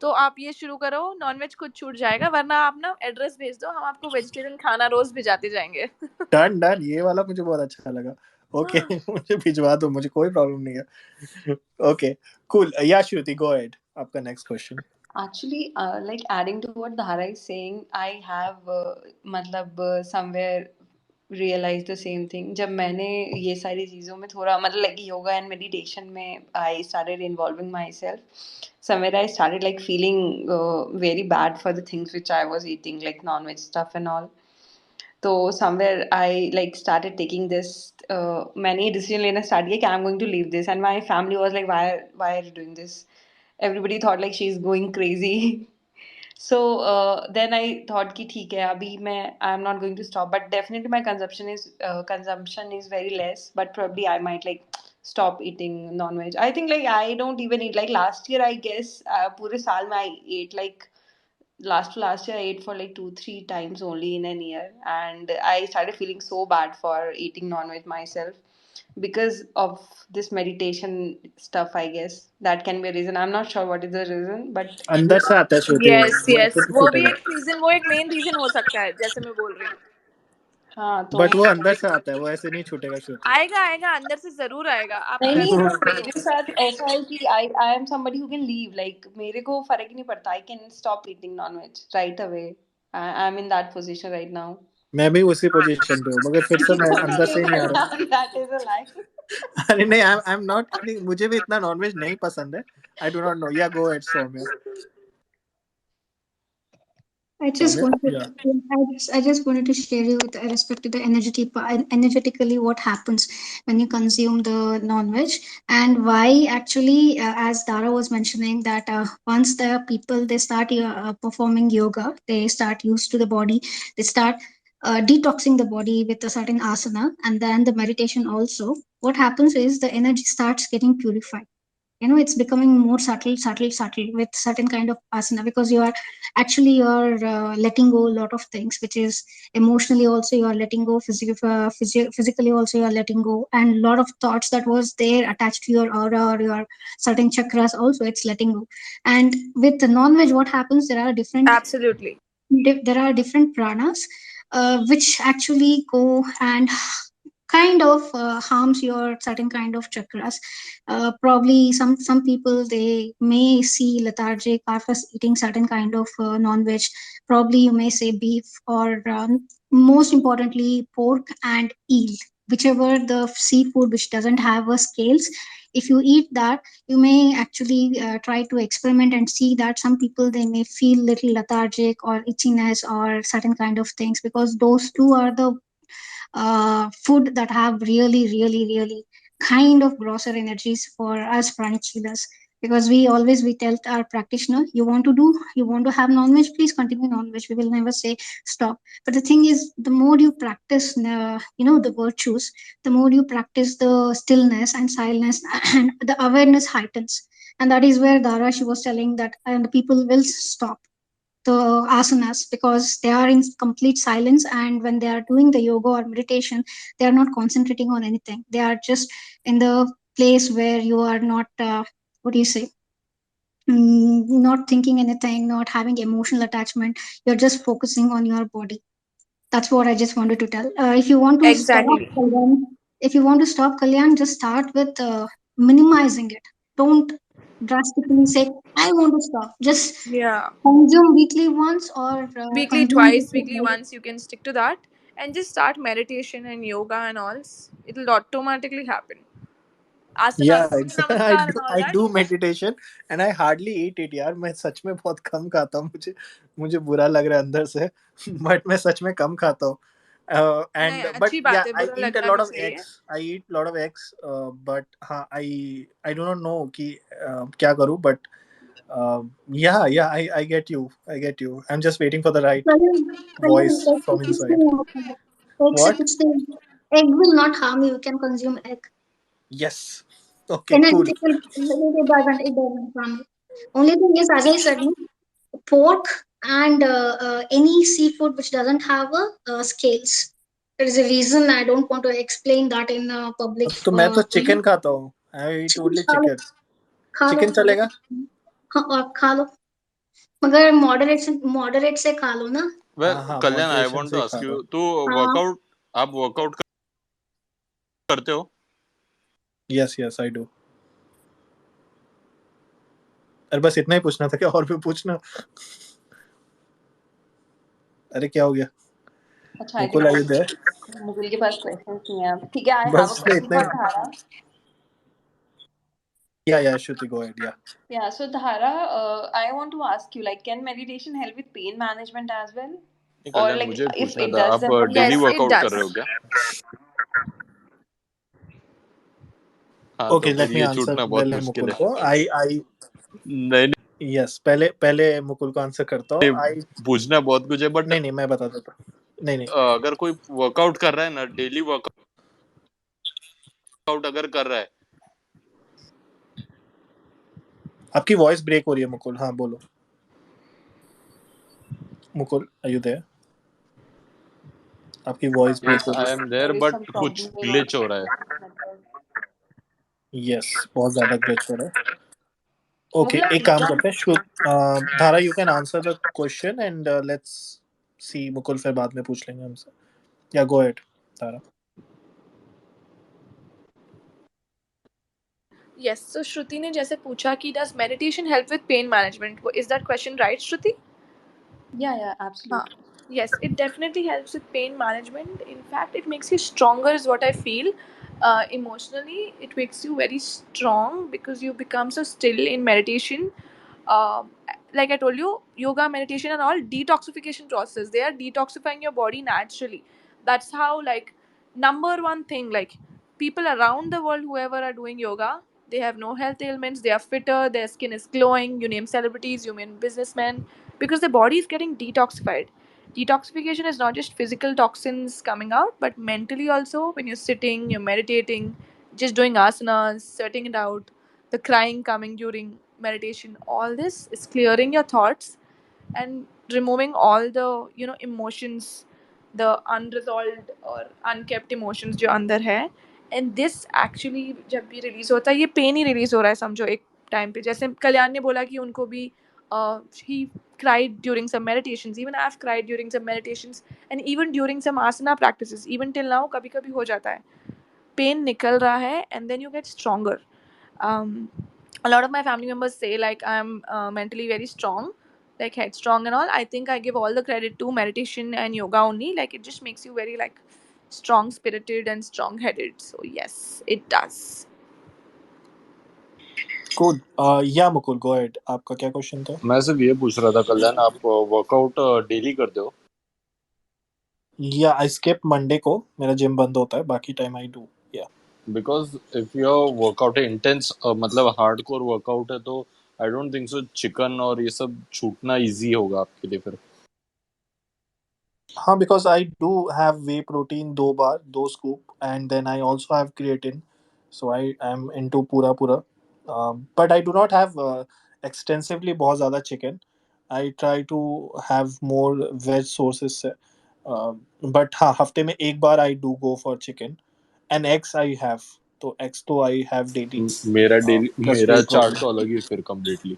तो आप ये शुरू करो, नॉनवेज खुद छूट जाएगा. वरना आप ना एड्रेस भेज दो, हम आपको वेजिटेरियन खाना रोज भिजाते जाएंगे. डन डन, ये वाला मुझे बहुत अच्छा लगा. ओके. मुझे भिजवा दो, मुझे कोई प्रॉब्लम नहीं है. Okay, cool. या श्रुति, गो अहेड. आपका next question. Actually, like adding to what Dhara is saying, I have मतलब somewhere realized the same thing. जब मैंने ये सारी चीज़ों में थोड़ा मतलब like yoga and meditation में I started involving myself. Somewhere I started like feeling very bad for the things which I was eating, like non-veg stuff and all. So somewhere I like started taking this. मैंने decision लेना start किया कि I'm going to leave this, and my family was like, why are you doing this? Everybody thought like she's going crazy. So then I thought कि ठीक है अभी मैं I'm not going to stop, but definitely my consumption is very less, but probably I might like stop eating non-veg. I think like I don't even eat like last year I guess पूरे साल में I ate like last to last year I ate for like 2 3 times only in an year, and I started feeling so bad for eating non-veg myself because of this meditation stuff. I guess that can be a reason. I'm not sure what is the reason, but अंदर से आता है श्रुति, वो yes वो ऐसे yes, नहीं वो भी छूटेगा. एक रीजन, वो एक मेन रीजन हो सकता है, जैसे मैं बोल रही हूँ। हाँ तो बट वो अंदर से आता है, वो ऐसे नहीं छूटेगा श्रुति. आएगा आएगा, अंदर से जरूर आएगा, आप नहीं ट्रस्ट नहीं कर तो सकते हो। मेरे साथ ऐसा है कि I am somebody who can leave, like मेरे को फर्क ही नहीं पड़ता, I can stop eating nonveg right away. I am in that position right now. मैं भी उसी पोजीशन पे हूँ, मगर फिर से मैं अंदर से ही नहीं आ रहा. That is a lie. अरे नहीं, आई एम नॉट किडिंग, मुझे भी इतना नॉनवेज नहीं पसंद है. I do not know. Yeah go at Saumya. I just Saumya, wanted, yeah. I just wanted to share you with respect to the energetically what happens when you consume the non-veg, and why actually, as Dara was mentioning, that once the people they start performing yoga, they start used to the body, they start detoxing the body with a certain asana, and then the meditation also. What happens is the energy starts getting purified. It's becoming more subtle with certain kind of asana, because you are actually you're letting go a lot of things, which is emotionally also you are letting go, physically also you are letting go, and a lot of thoughts that was there attached to your aura or your certain chakras also it's letting go. And with the non-veg what happens, Absolutely. there are different pranas which actually go and kind of harms your certain kind of chakras. Probably some people they may see lethargic after eating certain kind of non-veg. Probably you may say beef or most importantly pork and eel, whichever the seafood which doesn't have a scales. If you eat that, you may actually try to experiment and see that some people they may feel little lethargic or itchiness or certain kind of things, because those two are the food that have really kind of grosser energies for us pranichilas. Because we tell our practitioner, you want to have non-veg, please continue non-veg, we will never say stop. But the thing is, the more you practice the virtues, the more you practice the stillness and silence and the awareness heightens. And that is where Dara she was telling that, and people will stop the asanas because they are in complete silence, and when they are doing the yoga or meditation, they are not concentrating on anything, they are just in the place where you are not what do you say, not thinking anything, not having emotional attachment, you're just focusing on your body. That's what I just wanted to tell. If you want to stop Exactly. Kalyan, if you want to stop Kalyan, just start with minimizing it. Don't drastically say I want to stop, just Yeah. consume weekly once or Weekly consume twice, weekly weekly. once, you can stick to that and just start meditation and yoga and all. It'll automatically happen. Asanas, Yeah, Surya I Namaskar do, and all I that. do meditation and I hardly eat it यार. मैं सच में बहुत कम खाता हूँ. मुझे मुझे बुरा लग रहा है अंदर से. But मैं सच में कम खाता हूँ. नहीं, And but अच्छी yeah, बात है, I बुरा eat a लगना lot नहीं of चाहिए। eggs. I eat a lot of eggs. But हाँ, I do not know कि क्या करूँ. But yeah, I get you. I get you. I'm just waiting for the right Kalyan, voice egg से from कुछ inside. नहीं होता है. Egg से What? कुछ नहीं. Egg will not harm you. You can consume egg. Yes. Okay, cool. Energetic, it doesn't harm you. Only thing is, as I said, no, pork and any seafood which doesn't have a scales. There is a reason I don't want to explain that in public. तो मैं तो chicken खाता हूँ. I eat Chicken only खा लो, chicken. खा लो, chicken चलेगा? हाँ, और खा लो, मगर मॉडरेट से खा लो ना. वेल हाँ हाँ, कल्याण आई मॉडरेशन वांट से टू ही खा आस्क रहा यू, हूँ. तू हाँ. वर्कआउट आप वर्कआउट करते हो? Yes I do. अरे बस इतना ही पूछना था, क्या और भी पूछना? अरे क्या हो गया? अच्छा I Mukul, think are you there? Mukul के पास क्वेश्चंस नहीं है अब. ठीक है, आई हैव बस अ इसमें क्वेश्चन इतना फॉर ही. धारा. या श्रुति, गो अहेड. या Yeah, so Dhara, I want to ask you, like, can meditation help with pain management as well? नहीं Or कल्याण, like, मुझे if पूछना it था, does, आप then what daily Yes, kind it workout कर रहे does. हो क्या? हाँ तो ओके, फिर लेट मी ये आंसर छूटना बहुत वेल मुश्किल मुकुल है. को. आई नहीं यस, पहले पहले मुकुल को आंसर करता हूँ। आई पूछना बहुत कुछ है बट नहीं नहीं, मैं बता देता हूँ। नहीं नहीं, अगर कोई वर्कआउट कर रहा है ना, डेली वर्कआउट अगर कर रहा है, आपकी वॉइस ब्रेक हो रही है मुकुल। हाँ बोलो मुकुल, आर यू देयर? आपकी वॉइस ब्रेक यस हो रही आई है। Am there There is but some कुछ problem in our ग्लिच हो रहा है। network. यस, बहुत ज्यादा ग्लिच हो रहा है। ओके, मुकुल, एक काम करते हैं। धारा, you can answer the question and let's see. Mukul फिर बाद में पूछ लेंगे हमसे। या गो अहेड धारा। Yes, so Shruti ने जैसे पूछा कि does meditation help with pain management? Is that question right, Shruti? yeah, Huh. absolutely. Yes, it definitely helps with pain management. In fact, it makes you stronger, is what I feel. Emotionally, it makes you very strong because you become so still in meditation. Um, like I told you, yoga, meditation, and all detoxification process. They are detoxifying your body naturally. That's how, like, number one thing, like, people around the world, whoever are doing yoga, they have no health ailments, they are fitter, their skin is glowing. You name celebrities, you name businessmen, because the body is getting detoxified. Detoxification is not just physical toxins coming out, but mentally also. When you're sitting, you're meditating, just doing asanas, sweating it out, the crying coming during meditation, all this is clearing your thoughts and removing all the emotions, the unresolved or unkept emotions जो अंदर है. And this actually जब भी release होता है, ये pen ही release हो रहा है समझो एक टाइम पे. जैसे कल्याण ने बोला कि उनको भी ही cried during some meditations. Even I've cried during some meditations, and even during some asana practices. Even till now, कभी कभी हो जाता है. Pain निकल रहा है, and then you get stronger. um, a lot of my family members say like I'm mentally very strong, like headstrong and all. I think I give all the credit to meditation and yoga only. Like it just makes you very like strong spirited and strong headed. So yes, it does. Good. या Mukul, go ahead. आपका क्या question था? मैं सिर्फ ये पूछ रहा था कल्याण, आप वर्कआउट डेली करते हो? या आई स्किप मंडे को, मेरा जिम बंद होता है, बाकी टाइम आई डू। या बिकॉज इफ योर वर्कआउट है इंटेंस, मतलब हार्डकोर वर्कआउट है, तो I don't think so chicken और ये सब छूटना इजी होगा आपके लिए फिर। हाँ, because I do have whey protein, 2 बार 2 scoop, and then I also have creatine. So I am into पूरा पूरा। But I do not have extensively बहुत ज़्यादा chicken. I try to have more veg sources से। But हाँ, हफ्ते में एक बार I do go for chicken and eggs I have. तो एग्स तो आई हैव डेली, मेरा डेली, प्लस मेरा वे चार्ट प्रोटीन। तो अलग ही है फिर कम्प्लीटली,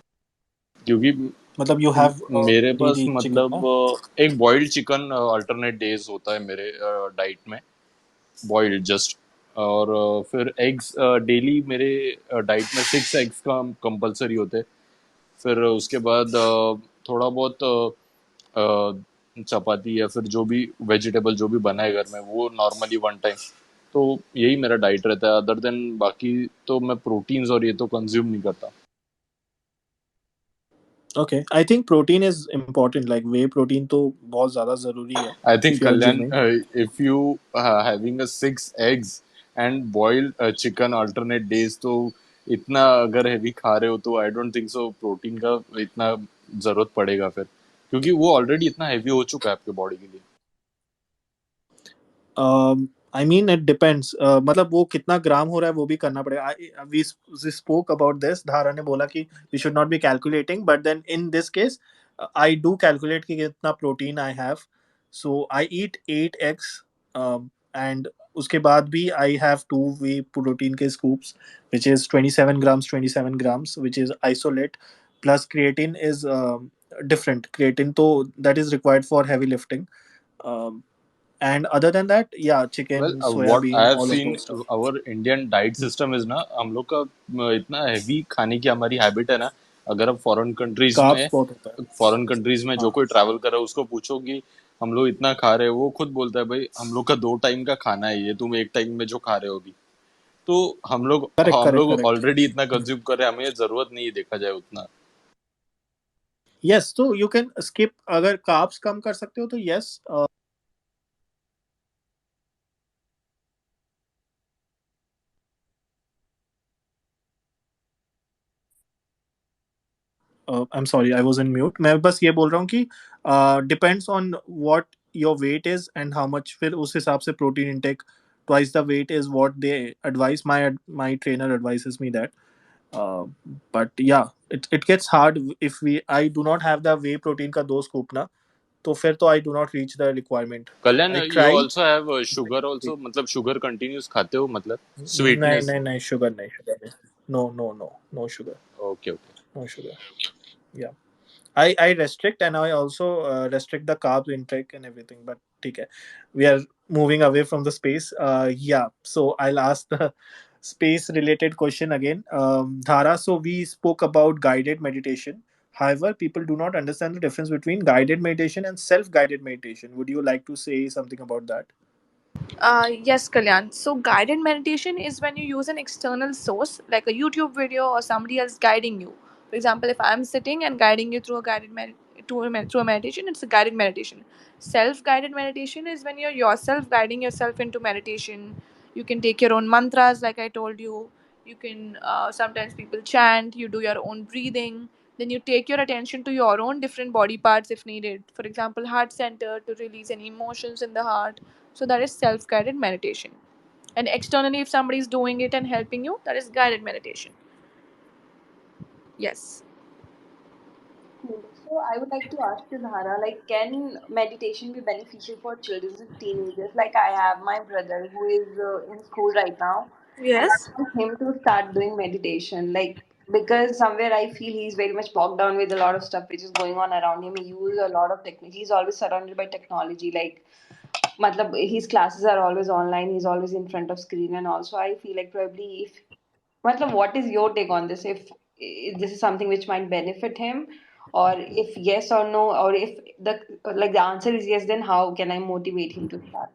क्योंकि मतलब यू हैव मेरे पास डेली चिकन मतलब ना? एक बॉइल्ड चिकन अल्टरनेट डेज होता है मेरे डाइट में, बॉइल्ड जस्ट। और फिर एग्स डेली मेरे डाइट में 6 एग्स का कंपलसरी होते हैं। फिर उसके बाद थोड़ा बहुत चपाती या फिर जो भी वेजिटेबल जो भी बना है घर में, वो नॉर्मली 1 टाइम। तो यही मेरा डाइट रहता है। अदर देन बाकी तो मैं प्रोटीन्स और ये तो कंज्यूम नहीं करता। Okay, I think protein is important. Like whey protein तो बहुत ज़्यादा ज़रूरी है I think if you are कल्याण, gymming. If you having a 6 eggs and boiled chicken alternate days, तो इतना अगर हैवी खा रहे हो तो I don't think so protein का इतना जरूरत पड़ेगा फिर, क्योंकि वो ऑलरेडी इतना हैवी हो चुका है आपके बॉडी के लिए। I mean it depends. मतलब वो कितना ग्राम हो रहा है वो भी करना पड़ेगा। We spoke about this. Dhara ने बोला कि we should not be calculating, but then in this case I do calculate कि कितना protein I have. So I eat 8 eggs, and उसके बाद भी आई हैव 2 वे प्रोटीन के scoops, which is 27 grams, 27 grams, which is isolate. Plus creatine is different. Creatine तो that is required for heavy lifting. And other than that, yeah, well, chicken, what I soybean, have all of seen, those stuff. Our Indian diet system is ना, हम लोग का इतना heavy खाने की हमारी habit है ना। अगर आप Carbs बहुत होता है। फॉरेन कंट्रीज में जो हाँ, कोई ट्रैवल कर रहा है उसको पूछो कि हम लोग इतना खा रहे हैं, वो खुद बोलता है भाई हम लोग का 2 टाइम का खाना है ये, तुम एक टाइम में जो खा रहे हो अभी। तो करेक्ट हम करेक्ट लोग करेक्ट। ऑलरेडी इतना कंज्यूम कर रहे हैं, हमें जरूरत नहीं है देखा जाए उतना। यस, तो यू कैन स्किप। अगर कार्ब्स कम कर सकते हो तो yes. I'm sorry, I was in mute. मैं बस ये बोल रहा हूँ कि depends on what your weight is and how much, फिर उस हिसाब से protein intake twice the weight is what they advise. My trainer advises me that. Uh, but yeah, it gets hard if we I do not have the whey protein का 2 scoop ना, तो फिर तो I do not reach the requirement. Kalyan, I you try. Also have sugar also, मतलब sugar continuous खाते हो, मतलब नहीं स्वीटनेस? नहीं नहीं, sugar नहीं, sugar नहीं. No no no, no sugar, okay okay. no sugar. Yeah. I restrict, and I also restrict the carb intake and everything. But okay, we are moving away from the space. Yeah, so I'll ask the space related question again. Dhara, so we spoke about guided meditation. However, people do not understand the difference between guided meditation and self guided meditation. Would you like to say something about that? Yes, Kalyan. So, guided meditation is when you use an external source, like a YouTube video or somebody else guiding you. For example, if I'm sitting and guiding you through a through a meditation, it's a guided meditation. Self-guided meditation is when you're yourself guiding yourself into meditation. You can take your own mantras, like I told you. You can sometimes people chant. You do your own breathing. Then you take your attention to your own different body parts if needed. For example, heart center to release any emotions in the heart, so that is self guided meditation. And externally, if somebody is doing it and helping you, that is guided meditation. Yes. Cool. So I would like to ask you, Dhara, like, can meditation be beneficial for children and teenagers? Like, I have my brother who is in school right now, and I Yes. want him to start doing meditation. Like, because somewhere I feel he's very much bogged down with a lot of stuff which is going on around him. He uses a lot of technique. He's always surrounded by technology. Like, matlab, his classes are always online. He's always in front of screen, and also I feel like probably if Matlab, what is your take on this? If this is something which might benefit him, or if yes or no, or if the answer is yes, then how can I motivate him to start?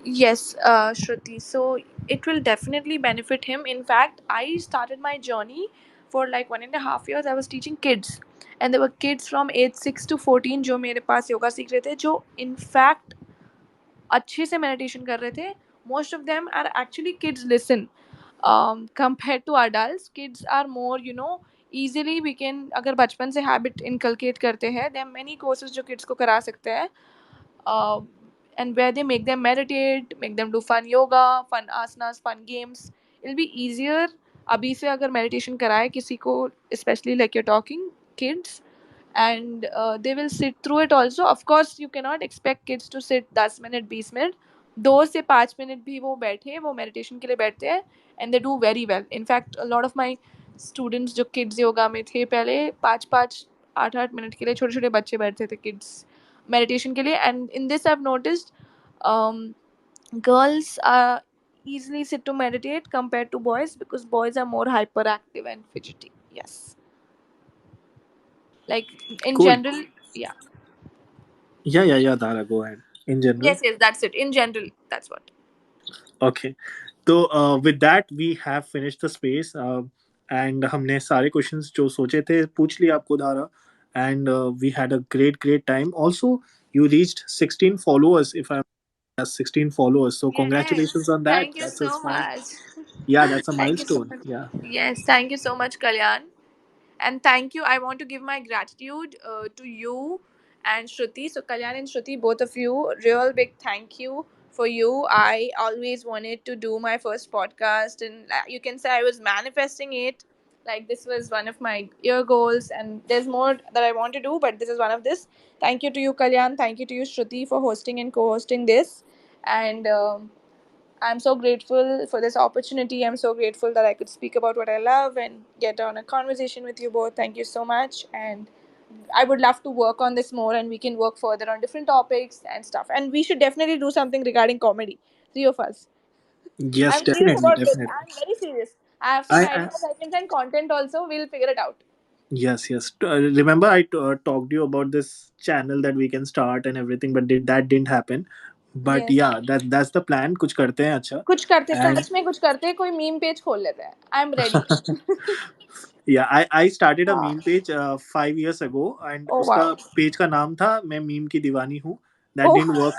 Yes, Shruti. So it will definitely benefit him. In fact, I started my journey for like 1.5 years. I was teaching kids, and there were kids from age 6 to 14 जो मेरे पास योगा सीख रहे थे, जो in fact अच्छे से meditation कर रहे थे. Most of them are actually kids listen. Compared to adults, kids are more, easily we can, अगर बचपन से habit inculcate करते हैं, there are many courses जो kids को करा सकते हैं, uh, and where they make them meditate, make them do fun yoga, fun asanas, fun games. It'll be easier अभी से अगर meditation कराए किसी को, especially like you're talking kids, and they will sit through it also. Of course, you cannot expect kids to sit 10 minute 20 minute, 2 से 5 minute भी वो बैठे, वो meditation के लिए बैठते हैं, and they do very well. In fact, a lot of my students जो kids yoga में थे पहले, 5-5 8-8 मिनट के लिए छोटे छोटे बच्चे बैठते थे kids meditation के लिए. And in this I've noticed, um, girls easily sit to meditate compared to boys, because boys are more hyperactive and fidgety. Yes. Like in Cool. general. Yeah. Yeah, Dhara, go ahead. In general. Yes, that's it. In general, that's what. Okay. तो with that we have finished the space, and हमने सारे questions जो सोचे थे पूछ लिए आपको धारा, and we had a great time. Also, you reached 16 followers, if I'm 16 followers, so congratulations Yes. on that. Thank you That's a so small, much. yeah, that's a Thank you so milestone. much. Yeah. Yes, thank you so much, Kalyan. And thank you. I want to give my gratitude to you and Shruti. So, Kalyan and Shruti, both of you, real big thank you for you. I always wanted to do my first podcast, and you can say I was manifesting it. Like, this was one of my year goals, and there's more that I want to do, but this is one of this. Thank you to you, Kalyan. Thank you to you, Shruti, for hosting and co hosting this. And I'm so grateful for this opportunity. I'm so grateful that I could speak about what I love and get on a conversation with you both. Thank you so much. And I would love to work on this more, and we can work further on different topics and stuff. And we should definitely do something regarding comedy. Three of us. Yes, I'm serious definitely, about this. definitely. I'm very serious. I have some I ideas. I can send content also. We'll figure it out. Yes. Remember, I talked to you about this channel that we can start and everything, but that didn't happen. But Yes. yeah, that's the plan. कुछ करते हैं अच्छा. कुछ करते, And सच में कुछ करते, कोई मीम पेज खोल लेते हैं. I'm ready. yeah, I started a हाँ. meme page 5 years ago, and Oh उसका wow. page का नाम था मैं meme की दीवानी हूँ. That Oh. didn't work.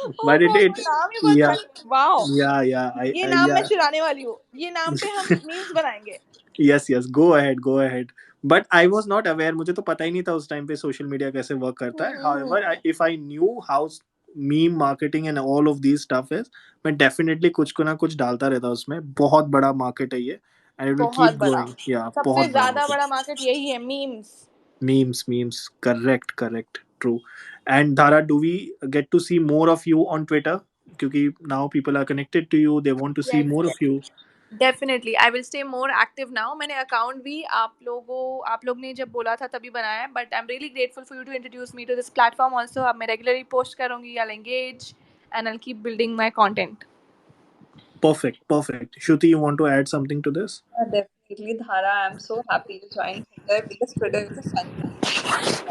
Oh but God, it वो नाम ही बहुत yeah, funny. Wow. yeah, ये I नाम मैं yeah. चुराने वाली हूँ. ये नाम पे हम memes बनाएंगे. Yes, go ahead. But I was not aware, मुझे तो पता ही नहीं था उस टाइम पे सोशल मीडिया कैसे वर्क करता है. However, if I knew how meme marketing and all of these stuff is, मैं definitely कुछ को ना कुछ डालता रहता उसमें. बहुत बड़ा market है ये, and it will बहुत keep बड़ा. growing. Yeah, सबसे बहुत बड़ा ज्यादा market. बड़ा market यही है memes. Memes. Correct. True. And Dhara, do we get to see more of you on Twitter? क्योंकि now people are connected to you, they want to see Yes, more of yes. you. Definitely, I will stay more active now. मैंने account भी आप लोग ने जब बोला था तभी बनाया है. But I'm really grateful for you to introduce me to this platform also. अब मैं regularly post करूँगी. I'll engage and I'll keep building my content. Perfect. Shruti, you want to add something to this? Definitely, Dhara. I'm so happy to join Twitter because Twitter is a fun place,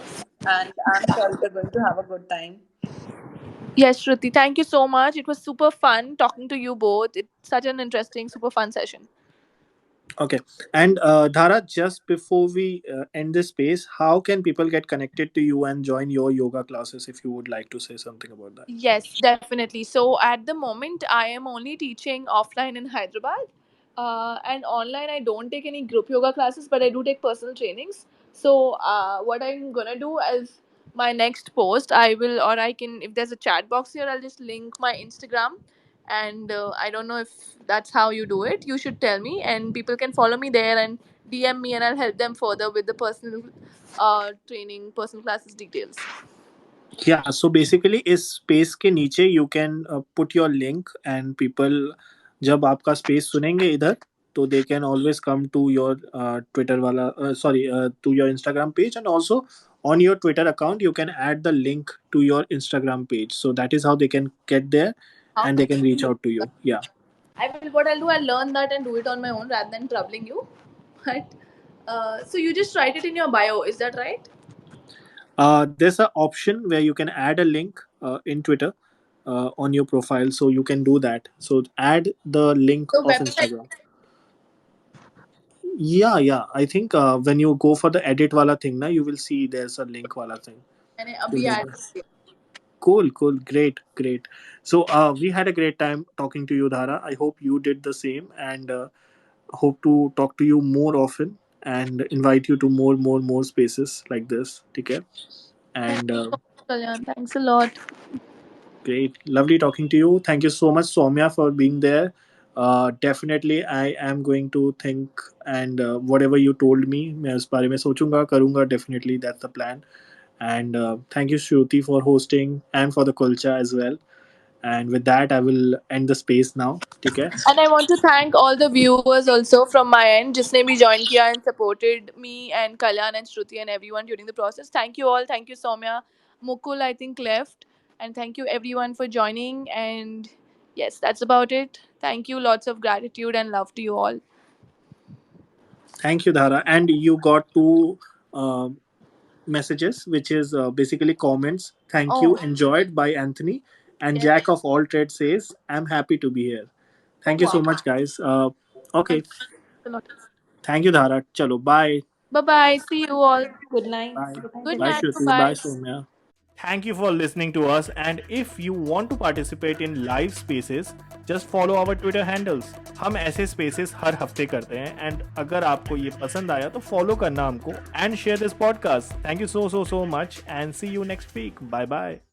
and I'm sure we're going to have a good time. Yes, Shruti, thank you so much. It was super fun talking to you both. It's such an interesting, super fun session. Okay. And Dhara, just before we end this space, how can people get connected to you and join your yoga classes if you would like to say something about that? Yes, definitely. So at the moment, I am only teaching offline in Hyderabad. And online, I don't take any group yoga classes, but I do take personal trainings. So what I'm gonna do is my next post, I will, or I can, if there's a chat box here, I'll just link my Instagram. And I don't know if that's how you do it. You should tell me, and people can follow me there and DM me, and I'll help them further with the personal training, personal classes details. Yeah, so basically इस space के नीचे you can put your link and people जब आपका space सुनेंगे इधर तो they can always come to your Twitter वाला to your Instagram page, and also on your Twitter account you can add the link to your Instagram page, so that is how they can get there and they can reach out to you. Yeah. I will. What I'll do, I'll learn that and do it on my own rather than troubling you. But so you just write it in your bio. Is that right? There's an option where you can add a link in Twitter on your profile, so you can do that. So add the link The of website Instagram. Yeah. I think when you go for the edit wala thing, na, you will see there's a link wala thing. मैंने You अभी will- add किया. Cool. Great. So we had a great time talking to you, Dhara. I hope you did the same, and hope to talk to you more often and invite you to more spaces like this. Okay. Thank And you so much, Kalyan. Thanks a lot. great. Lovely talking to you. Thank you so much, Soumya, for being there. Definitely, I am going to think and whatever you told me, मैं इस बारे में सोचूंगा करूंगा. Definitely, that's the plan. And thank you, Shruti, for hosting and for the culture as well. And with that, I will end the space now. ठीक है? And I want to thank all the viewers also from my end, जिसने भी join किया and supported me and Kalyan and Shruti and everyone during the process. Thank you all. Thank you, Soumya. Mukul, I think, left. And thank you everyone for joining. And yes, that's about it. Thank you. Lots of gratitude and love to you all. Thank you, Dhara. And you got two uh, messages, which is basically comments. Thank you. Oh, Enjoyed by Anthony. And yes. Jack of all trades says, I'm happy to be here. Oh, Thank you so wow. much, guys. Thank Okay. you a lot. Thank you, Dhara. Chalo, bye. Bye bye. See you all. Good night. Bye. Good night, Good Bye, night. everyone. Bye Shruti. Bye, bye. Soumya. Thank you for listening to us, and if you want to participate in live spaces, just follow our Twitter handles. हम ऐसे spaces हर हफ्ते करते हैं, and अगर आपको ये पसंद आया तो follow करना हमको and share this podcast. Thank you so much, and see you next week. Bye bye.